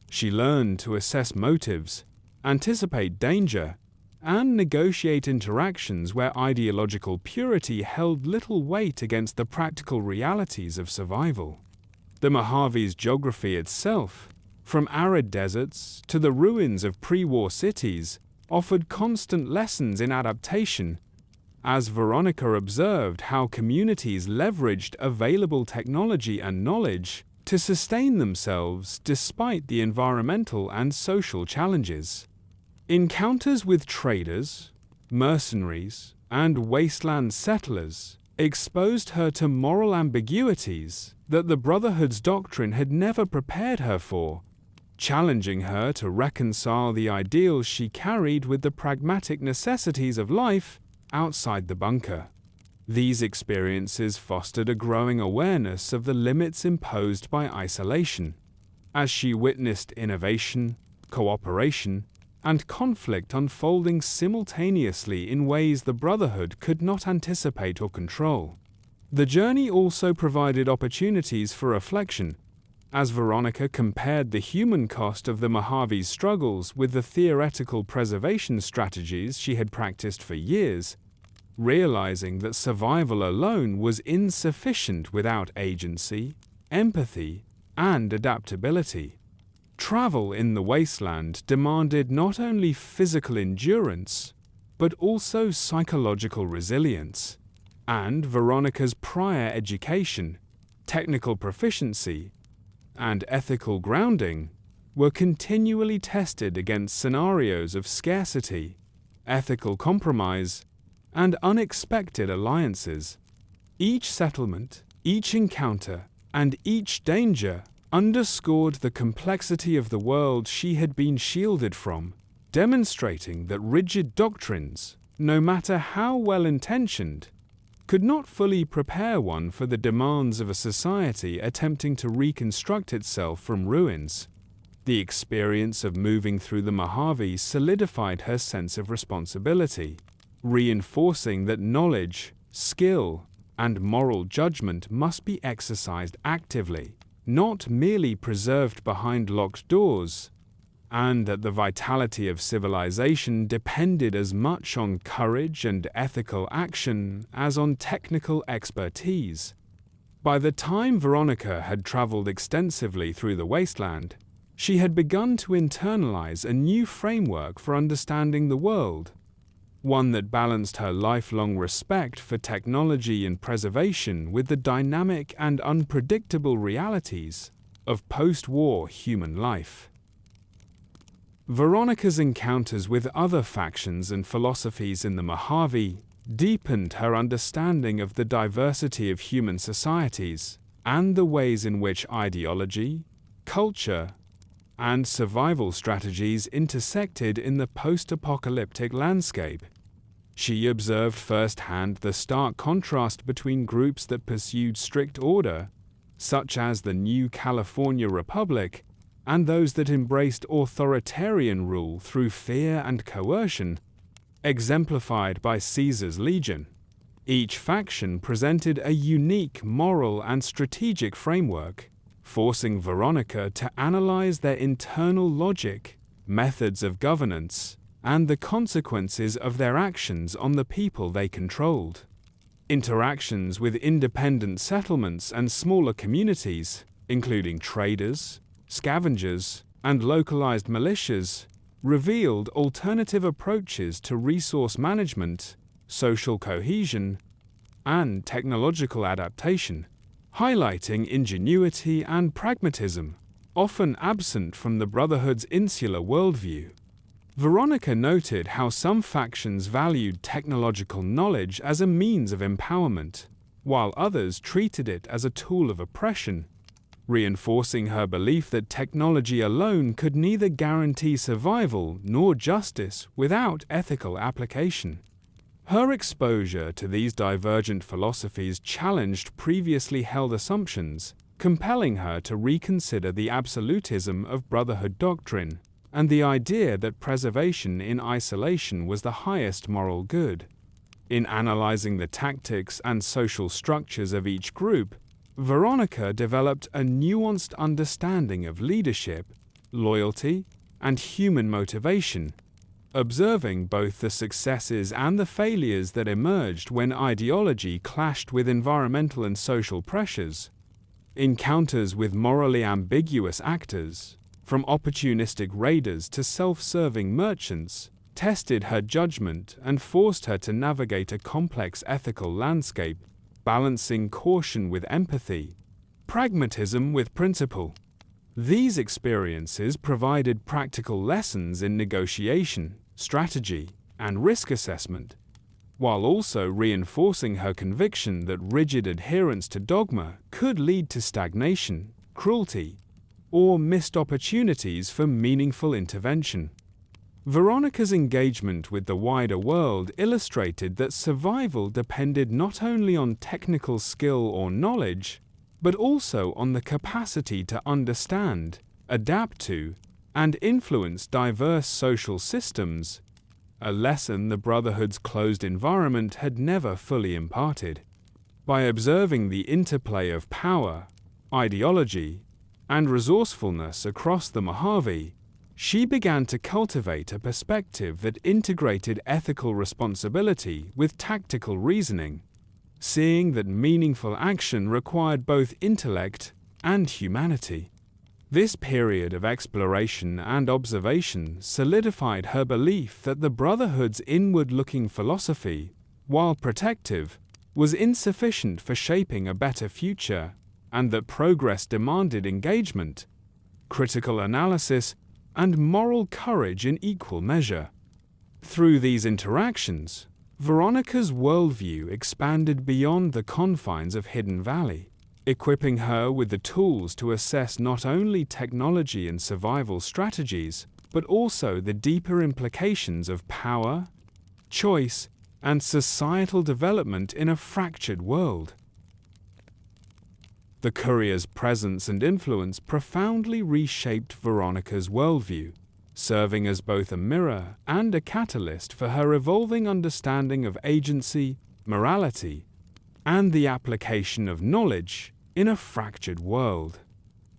She learned to assess motives, anticipate danger, and negotiate interactions where ideological purity held little weight against the practical realities of survival. The Mojave's geography itself, from arid deserts to the ruins of pre-war cities, offered constant lessons in adaptation, as Veronica observed how communities leveraged available technology and knowledge to sustain themselves despite the environmental and social challenges. Encounters with traders, mercenaries, and wasteland settlers exposed her to moral ambiguities that the Brotherhood's doctrine had never prepared her for, challenging her to reconcile the ideals she carried with the pragmatic necessities of life outside the bunker. These experiences fostered a growing awareness of the limits imposed by isolation, as she witnessed innovation, cooperation, and conflict unfolding simultaneously in ways the Brotherhood could not anticipate or control. The journey also provided opportunities for reflection, as Veronica compared the human cost of the Mojave's struggles with the theoretical preservation strategies she had practiced for years, realizing that survival alone was insufficient without agency, empathy, and adaptability. Travel in the wasteland demanded not only physical endurance, but also psychological resilience, and Veronica's prior education, technical proficiency, and ethical grounding were continually tested against scenarios of scarcity, ethical compromise, and unexpected alliances. Each settlement, each encounter, and each danger underscored the complexity of the world she had been shielded from, demonstrating that rigid doctrines, no matter how well-intentioned, could not fully prepare one for the demands of a society attempting to reconstruct itself from ruins. The experience of moving through the Mojave solidified her sense of responsibility, reinforcing that knowledge, skill, and moral judgment must be exercised actively, not merely preserved behind locked doors, and that the vitality of civilization depended as much on courage and ethical action as on technical expertise. By the time Veronica had traveled extensively through the wasteland, she had begun to internalize a new framework for understanding the world, one that balanced her lifelong respect for technology and preservation with the dynamic and unpredictable realities of post-war human life. Veronica's encounters with other factions and philosophies in the Mojave deepened her understanding of the diversity of human societies and the ways in which ideology, culture, and survival strategies intersected in the post-apocalyptic landscape. She observed firsthand the stark contrast between groups that pursued strict order, such as the New California Republic, and those that embraced authoritarian rule through fear and coercion, exemplified by Caesar's legion. Each faction presented a unique moral and strategic framework, forcing Veronica to analyze their internal logic, methods of governance, and the consequences of their actions on the people they controlled. Interactions with independent settlements and smaller communities, including traders, scavengers, and localized militias, revealed alternative approaches to resource management, social cohesion, and technological adaptation, highlighting ingenuity and pragmatism, often absent from the Brotherhood's insular worldview. Veronica noted how some factions valued technological knowledge as a means of empowerment, while others treated it as a tool of oppression, reinforcing her belief that technology alone could neither guarantee survival nor justice without ethical application. Her exposure to these divergent philosophies challenged previously held assumptions, compelling her to reconsider the absolutism of Brotherhood doctrine and the idea that preservation in isolation was the highest moral good. In analyzing the tactics and social structures of each group, Veronica developed a nuanced understanding of leadership, loyalty, and human motivation, observing both the successes and the failures that emerged when ideology clashed with environmental and social pressures. Encounters with morally ambiguous actors, from opportunistic raiders to self-serving merchants, tested her judgment and forced her to navigate a complex ethical landscape, balancing caution with empathy, pragmatism with principle. These experiences provided practical lessons in negotiation, strategy, and risk assessment, while also reinforcing her conviction that rigid adherence to dogma could lead to stagnation, cruelty, or missed opportunities for meaningful intervention. Veronica's engagement with the wider world illustrated that survival depended not only on technical skill or knowledge, but also on the capacity to understand, adapt to, and influence diverse social systems, a lesson the Brotherhood's closed environment had never fully imparted. By observing the interplay of power, ideology, and resourcefulness across the Mojave, she began to cultivate a perspective that integrated ethical responsibility with tactical reasoning, seeing that meaningful action required both intellect and humanity. This period of exploration and observation solidified her belief that the Brotherhood's inward-looking philosophy, while protective, was insufficient for shaping a better future, and that progress demanded engagement, critical analysis, and moral courage in equal measure. Through these interactions, Veronica's worldview expanded beyond the confines of Hidden Valley, equipping her with the tools to assess not only technology and survival strategies, but also the deeper implications of power, choice, and societal development in a fractured world. The courier's presence and influence profoundly reshaped Veronica's worldview, serving as both a mirror and a catalyst for her evolving understanding of agency, morality, and the application of knowledge in a fractured world.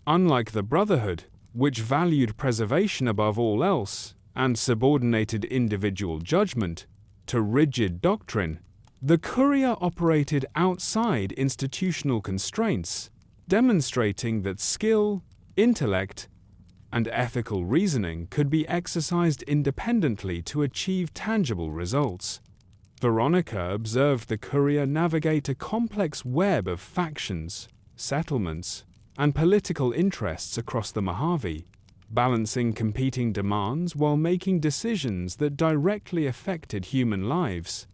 Unlike the Brotherhood, which valued preservation above all else and subordinated individual judgment to rigid doctrine, the courier operated outside institutional constraints, demonstrating that skill, intellect, and ethical reasoning could be exercised independently to achieve tangible results. Veronica observed the courier navigate a complex web of factions, settlements, and political interests across the Mojave, balancing competing demands while making decisions that directly affected human lives,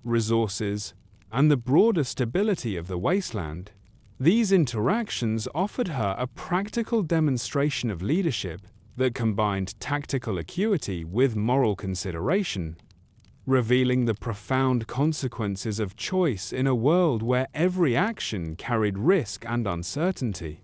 resources, and the broader stability of the wasteland. These interactions offered her a practical demonstration of leadership that combined tactical acuity with moral consideration, revealing the profound consequences of choice in a world where every action carried risk and uncertainty.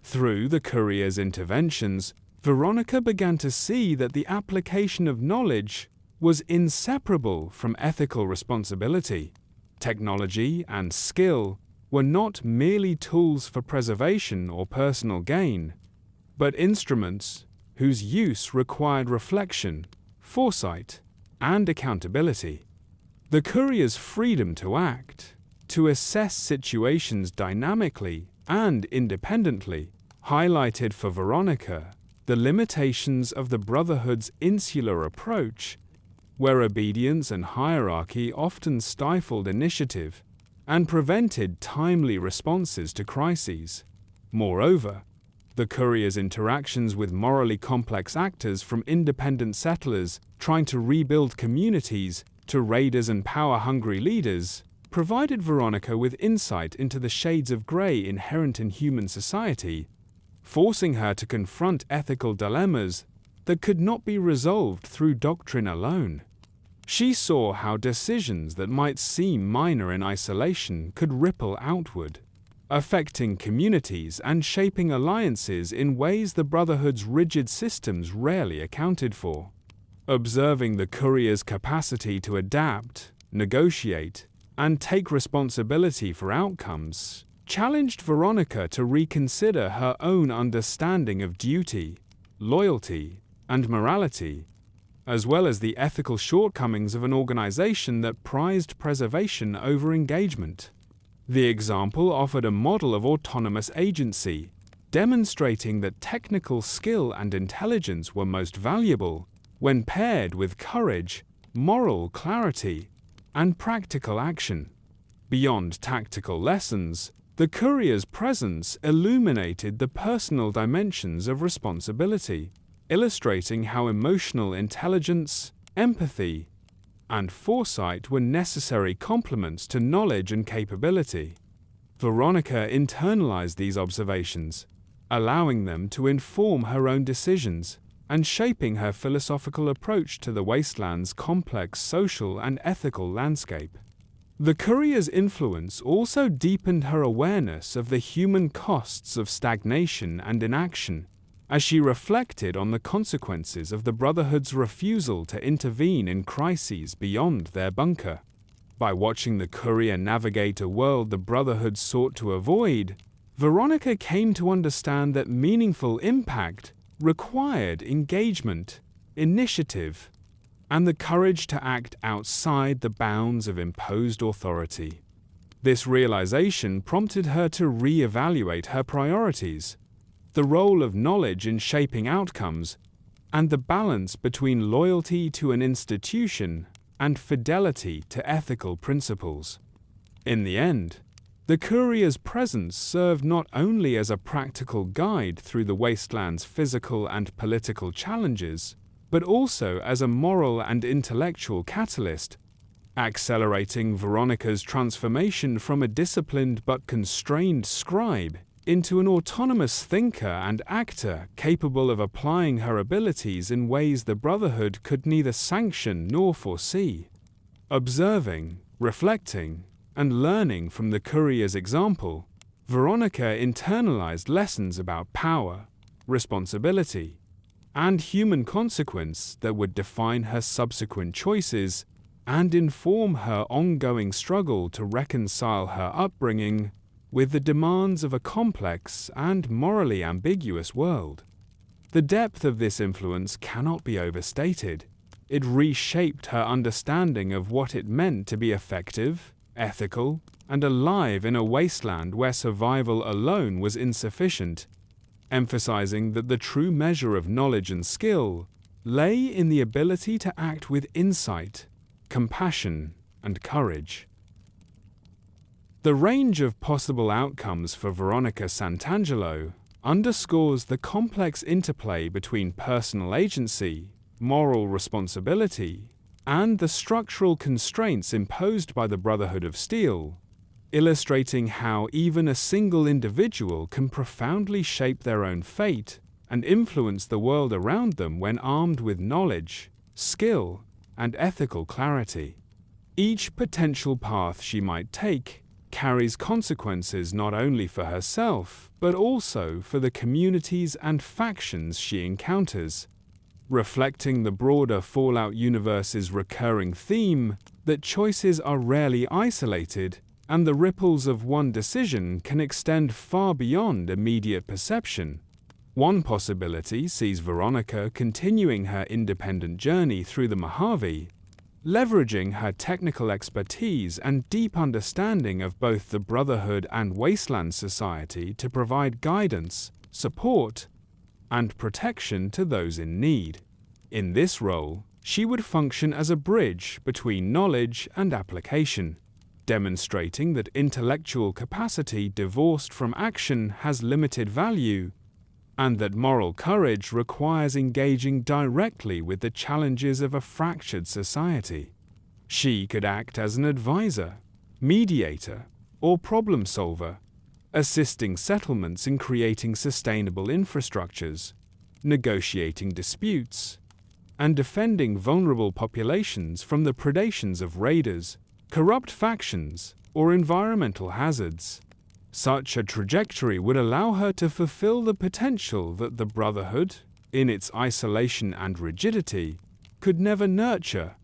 Through the courier's interventions, Veronica began to see that the application of knowledge was inseparable from ethical responsibility. Technology and skill were not merely tools for preservation or personal gain, but instruments whose use required reflection, foresight, and accountability. The courier's freedom to act, to assess situations dynamically and independently, highlighted for Veronica the limitations of the Brotherhood's insular approach, where obedience and hierarchy often stifled initiative and prevented timely responses to crises. Moreover, the courier's interactions with morally complex actors, from independent settlers trying to rebuild communities to raiders and power-hungry leaders, provided Veronica with insight into the shades of gray inherent in human society, forcing her to confront ethical dilemmas that could not be resolved through doctrine alone. She saw how decisions that might seem minor in isolation could ripple outward, affecting communities and shaping alliances in ways the Brotherhood's rigid systems rarely accounted for. Observing the courier's capacity to adapt, negotiate, and take responsibility for outcomes challenged Veronica to reconsider her own understanding of duty, loyalty, and morality, as well as the ethical shortcomings of an organization that prized preservation over engagement. The example offered a model of autonomous agency, demonstrating that technical skill and intelligence were most valuable when paired with courage, moral clarity, and practical action. Beyond tactical lessons, the courier's presence illuminated the personal dimensions of responsibility, illustrating how emotional intelligence, empathy, and foresight were necessary complements to knowledge and capability. Veronica internalized these observations, allowing them to inform her own decisions and shaping her philosophical approach to the wasteland's complex social and ethical landscape. The courier's influence also deepened her awareness of the human costs of stagnation and inaction, as she reflected on the consequences of the Brotherhood's refusal to intervene in crises beyond their bunker. By watching the courier navigate a world the Brotherhood sought to avoid, Veronica came to understand that meaningful impact required engagement, initiative, and the courage to act outside the bounds of imposed authority. This realization prompted her to re-evaluate her priorities, the role of knowledge in shaping outcomes, and the balance between loyalty to an institution and fidelity to ethical principles. In the end, the courier's presence served not only as a practical guide through the wasteland's physical and political challenges, but also as a moral and intellectual catalyst, accelerating Veronica's transformation from a disciplined but constrained scribe into an autonomous thinker and actor capable of applying her abilities in ways the Brotherhood could neither sanction nor foresee. Observing, reflecting, and learning from the courier's example, Veronica internalized lessons about power, responsibility, and human consequence that would define her subsequent choices and inform her ongoing struggle to reconcile her upbringing with the demands of a complex and morally ambiguous world. The depth of this influence cannot be overstated. It reshaped her understanding of what it meant to be effective, ethical, and alive in a wasteland where survival alone was insufficient, emphasizing that the true measure of knowledge and skill lay in the ability to act with insight, compassion, and courage. The range of possible outcomes for Veronica Santangelo underscores the complex interplay between personal agency, moral responsibility, and the structural constraints imposed by the Brotherhood of Steel, illustrating how even a single individual can profoundly shape their own fate and influence the world around them when armed with knowledge, skill, and ethical clarity. Each potential path she might take carries consequences not only for herself, but also for the communities and factions she encounters, reflecting the broader Fallout universe's recurring theme that choices are rarely isolated and the ripples of one decision can extend far beyond immediate perception. One possibility sees Veronica continuing her independent journey through the Mojave, leveraging her technical expertise and deep understanding of both the Brotherhood and Wasteland Society to provide guidance, support, and protection to those in need. In this role, she would function as a bridge between knowledge and application, demonstrating that intellectual capacity divorced from action has limited value, and that moral courage requires engaging directly with the challenges of a fractured society. She could act as an advisor, mediator, or problem solver, assisting settlements in creating sustainable infrastructures, negotiating disputes, and defending vulnerable populations from the predations of raiders, corrupt factions, or environmental hazards. Such a trajectory would allow her to fulfill the potential that the Brotherhood, in its isolation and rigidity, could never nurture,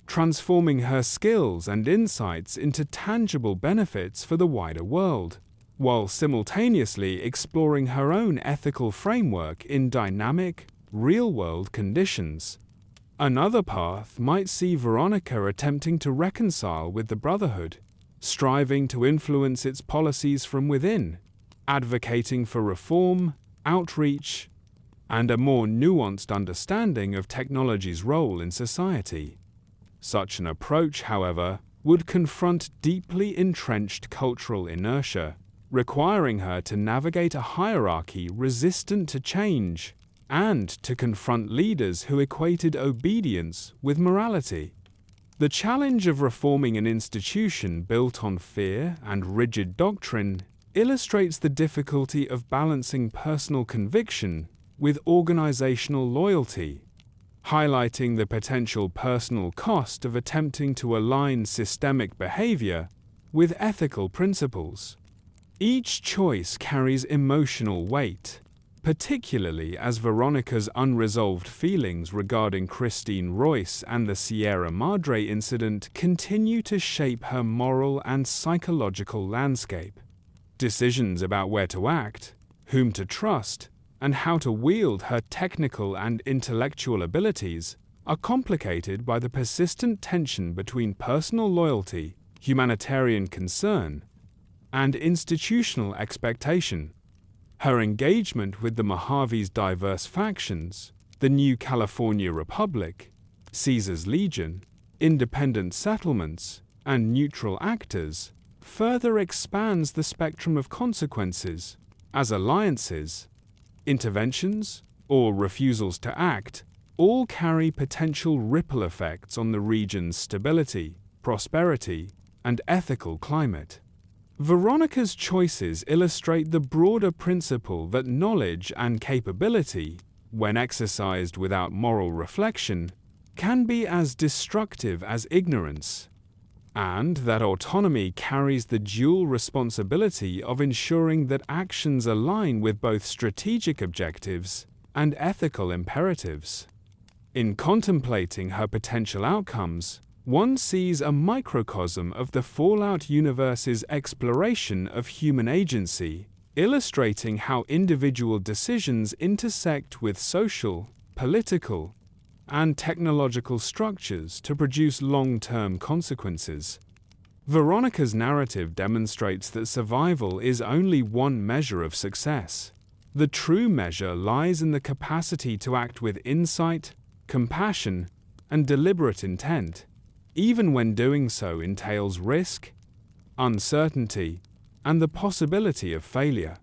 transforming her skills and insights into tangible benefits for the wider world, while simultaneously exploring her own ethical framework in dynamic, real-world conditions. Another path might see Veronica attempting to reconcile with the Brotherhood, striving to influence its policies from within, advocating for reform, outreach, and a more nuanced understanding of technology's role in society. Such an approach, however, would confront deeply entrenched cultural inertia, requiring her to navigate a hierarchy resistant to change and to confront leaders who equated obedience with morality. The challenge of reforming an institution built on fear and rigid doctrine illustrates the difficulty of balancing personal conviction with organizational loyalty, highlighting the potential personal cost of attempting to align systemic behavior with ethical principles. Each choice carries emotional weight, particularly as Veronica's unresolved feelings regarding Christine Royce and the Sierra Madre incident continue to shape her moral and psychological landscape. Decisions about where to act, whom to trust, and how to wield her technical and intellectual abilities are complicated by the persistent tension between personal loyalty, humanitarian concern, and institutional expectation. Her engagement with the Mojave's diverse factions, the New California Republic, Caesar's Legion, independent settlements, and neutral actors, further expands the spectrum of consequences, as alliances, interventions, or refusals to act all carry potential ripple effects on the region's stability, prosperity, and ethical climate. Veronica's choices illustrate the broader principle that knowledge and capability, when exercised without moral reflection, can be as destructive as ignorance, and that autonomy carries the dual responsibility of ensuring that actions align with both strategic objectives and ethical imperatives. In contemplating her potential outcomes, one sees a microcosm of the Fallout universe's exploration of human agency, illustrating how individual decisions intersect with social, political, and technological structures to produce long-term consequences. Veronica's narrative demonstrates that survival is only one measure of success. The true measure lies in the capacity to act with insight, compassion, and deliberate intent, even when doing so entails risk, uncertainty, and the possibility of failure.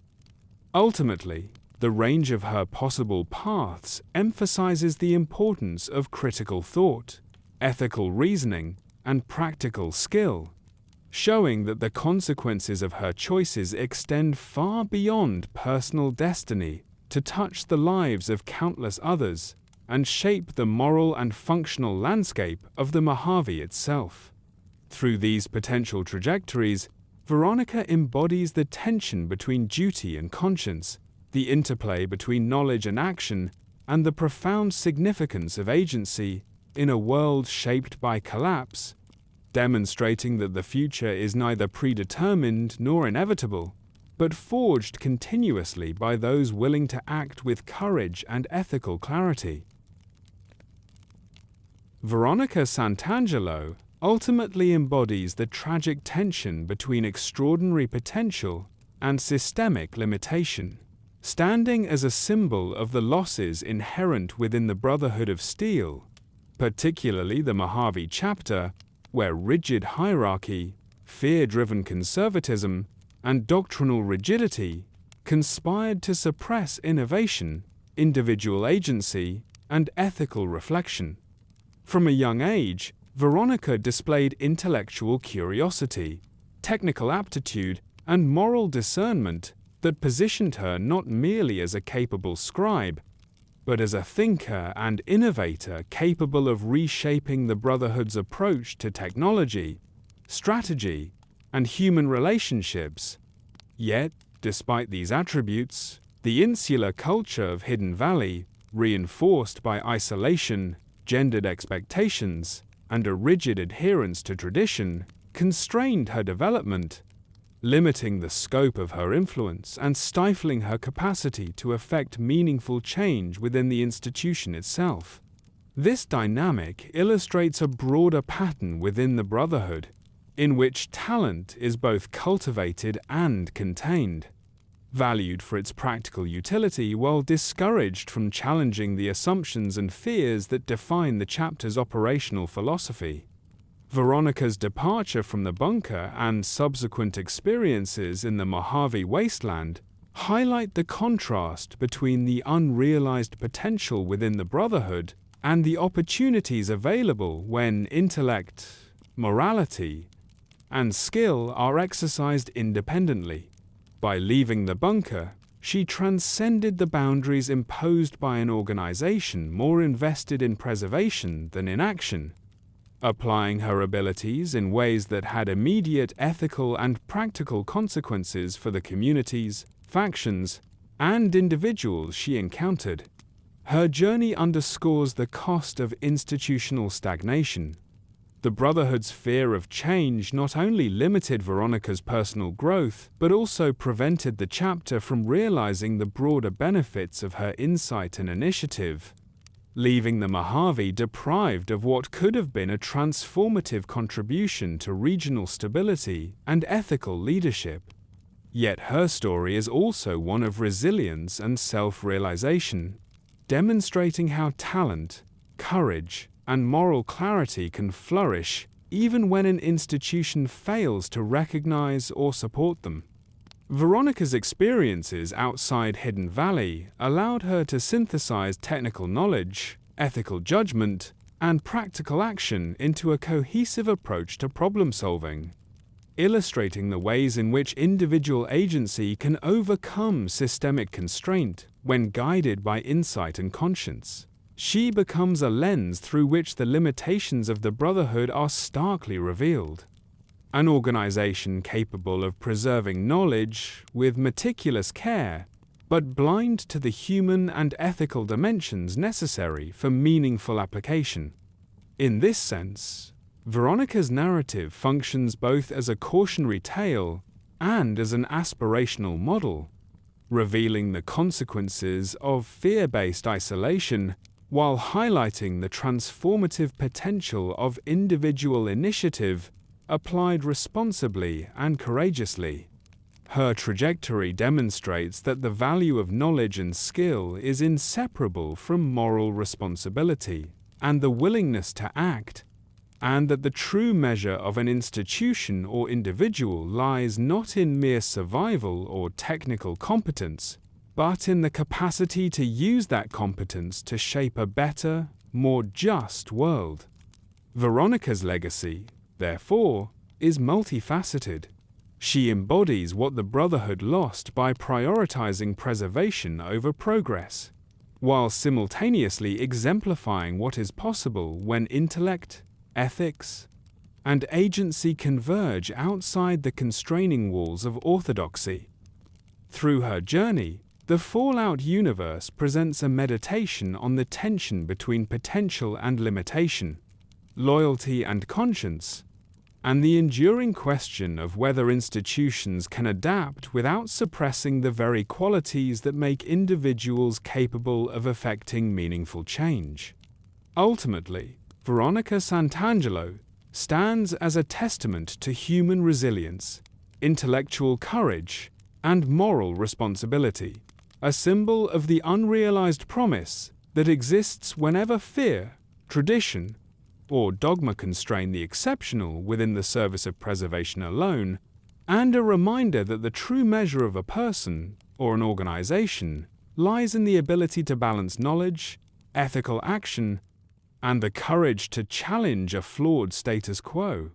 Ultimately, the range of her possible paths emphasizes the importance of critical thought, ethical reasoning, and practical skill, showing that the consequences of her choices extend far beyond personal destiny to touch the lives of countless others and shape the moral and functional landscape of the Mojave itself. Through these potential trajectories, Veronica embodies the tension between duty and conscience, the interplay between knowledge and action, and the profound significance of agency in a world shaped by collapse, demonstrating that the future is neither predetermined nor inevitable, but forged continuously by those willing to act with courage and ethical clarity. Veronica Santangelo ultimately embodies the tragic tension between extraordinary potential and systemic limitation, standing as a symbol of the losses inherent within the Brotherhood of Steel, particularly the Mojave chapter, where rigid hierarchy, fear-driven conservatism, and doctrinal rigidity conspired to suppress innovation, individual agency, and ethical reflection. From a young age, Veronica displayed intellectual curiosity, technical aptitude, and moral discernment that positioned her not merely as a capable scribe, but as a thinker and innovator capable of reshaping the Brotherhood's approach to technology, strategy, and human relationships. Yet, despite these attributes, the insular culture of Hidden Valley, reinforced by isolation, gendered expectations, and a rigid adherence to tradition, constrained her development, limiting the scope of her influence and stifling her capacity to effect meaningful change within the institution itself. This dynamic illustrates a broader pattern within the Brotherhood, in which talent is both cultivated and contained, valued for its practical utility while discouraged from challenging the assumptions and fears that define the chapter's operational philosophy. Veronica's departure from the bunker and subsequent experiences in the Mojave wasteland highlight the contrast between the unrealized potential within the Brotherhood and the opportunities available when intellect, morality, and skill are exercised independently. By leaving the bunker, she transcended the boundaries imposed by an organization more invested in preservation than in action, applying her abilities in ways that had immediate ethical and practical consequences for the communities, factions, and individuals she encountered. Her journey underscores the cost of institutional stagnation. The Brotherhood's fear of change not only limited Veronica's personal growth, but also prevented the chapter from realizing the broader benefits of her insight and initiative, leaving the Mojave deprived of what could have been a transformative contribution to regional stability and ethical leadership. Yet her story is also one of resilience and self-realization, demonstrating how talent, courage, and moral clarity can flourish even when an institution fails to recognize or support them. Veronica's experiences outside Hidden Valley allowed her to synthesize technical knowledge, ethical judgment, and practical action into a cohesive approach to problem solving, illustrating the ways in which individual agency can overcome systemic constraint when guided by insight and conscience. She becomes a lens through which the limitations of the Brotherhood are starkly revealed. An organization capable of preserving knowledge with meticulous care, but blind to the human and ethical dimensions necessary for meaningful application. In this sense, Veronica's narrative functions both as a cautionary tale and as an aspirational model, revealing the consequences of fear-based isolation while highlighting the transformative potential of individual initiative applied responsibly and courageously. Her trajectory demonstrates that the value of knowledge and skill is inseparable from moral responsibility and the willingness to act, and that the true measure of an institution or individual lies not in mere survival or technical competence, but in the capacity to use that competence to shape a better, more just world. Veronica's legacy, therefore, is multifaceted. She embodies what the Brotherhood lost by prioritizing preservation over progress, while simultaneously exemplifying what is possible when intellect, ethics, and agency converge outside the constraining walls of orthodoxy. Through her journey, the Fallout universe presents a meditation on the tension between potential and limitation, loyalty and conscience, and the enduring question of whether institutions can adapt without suppressing the very qualities that make individuals capable of effecting meaningful change. Ultimately, Veronica Santangelo stands as a testament to human resilience, intellectual courage, and moral responsibility, a symbol of the unrealized promise that exists whenever fear, tradition, or dogma constrain the exceptional within the service of preservation alone, and a reminder that the true measure of a person or an organization lies in the ability to balance knowledge, ethical action, and the courage to challenge a flawed status quo.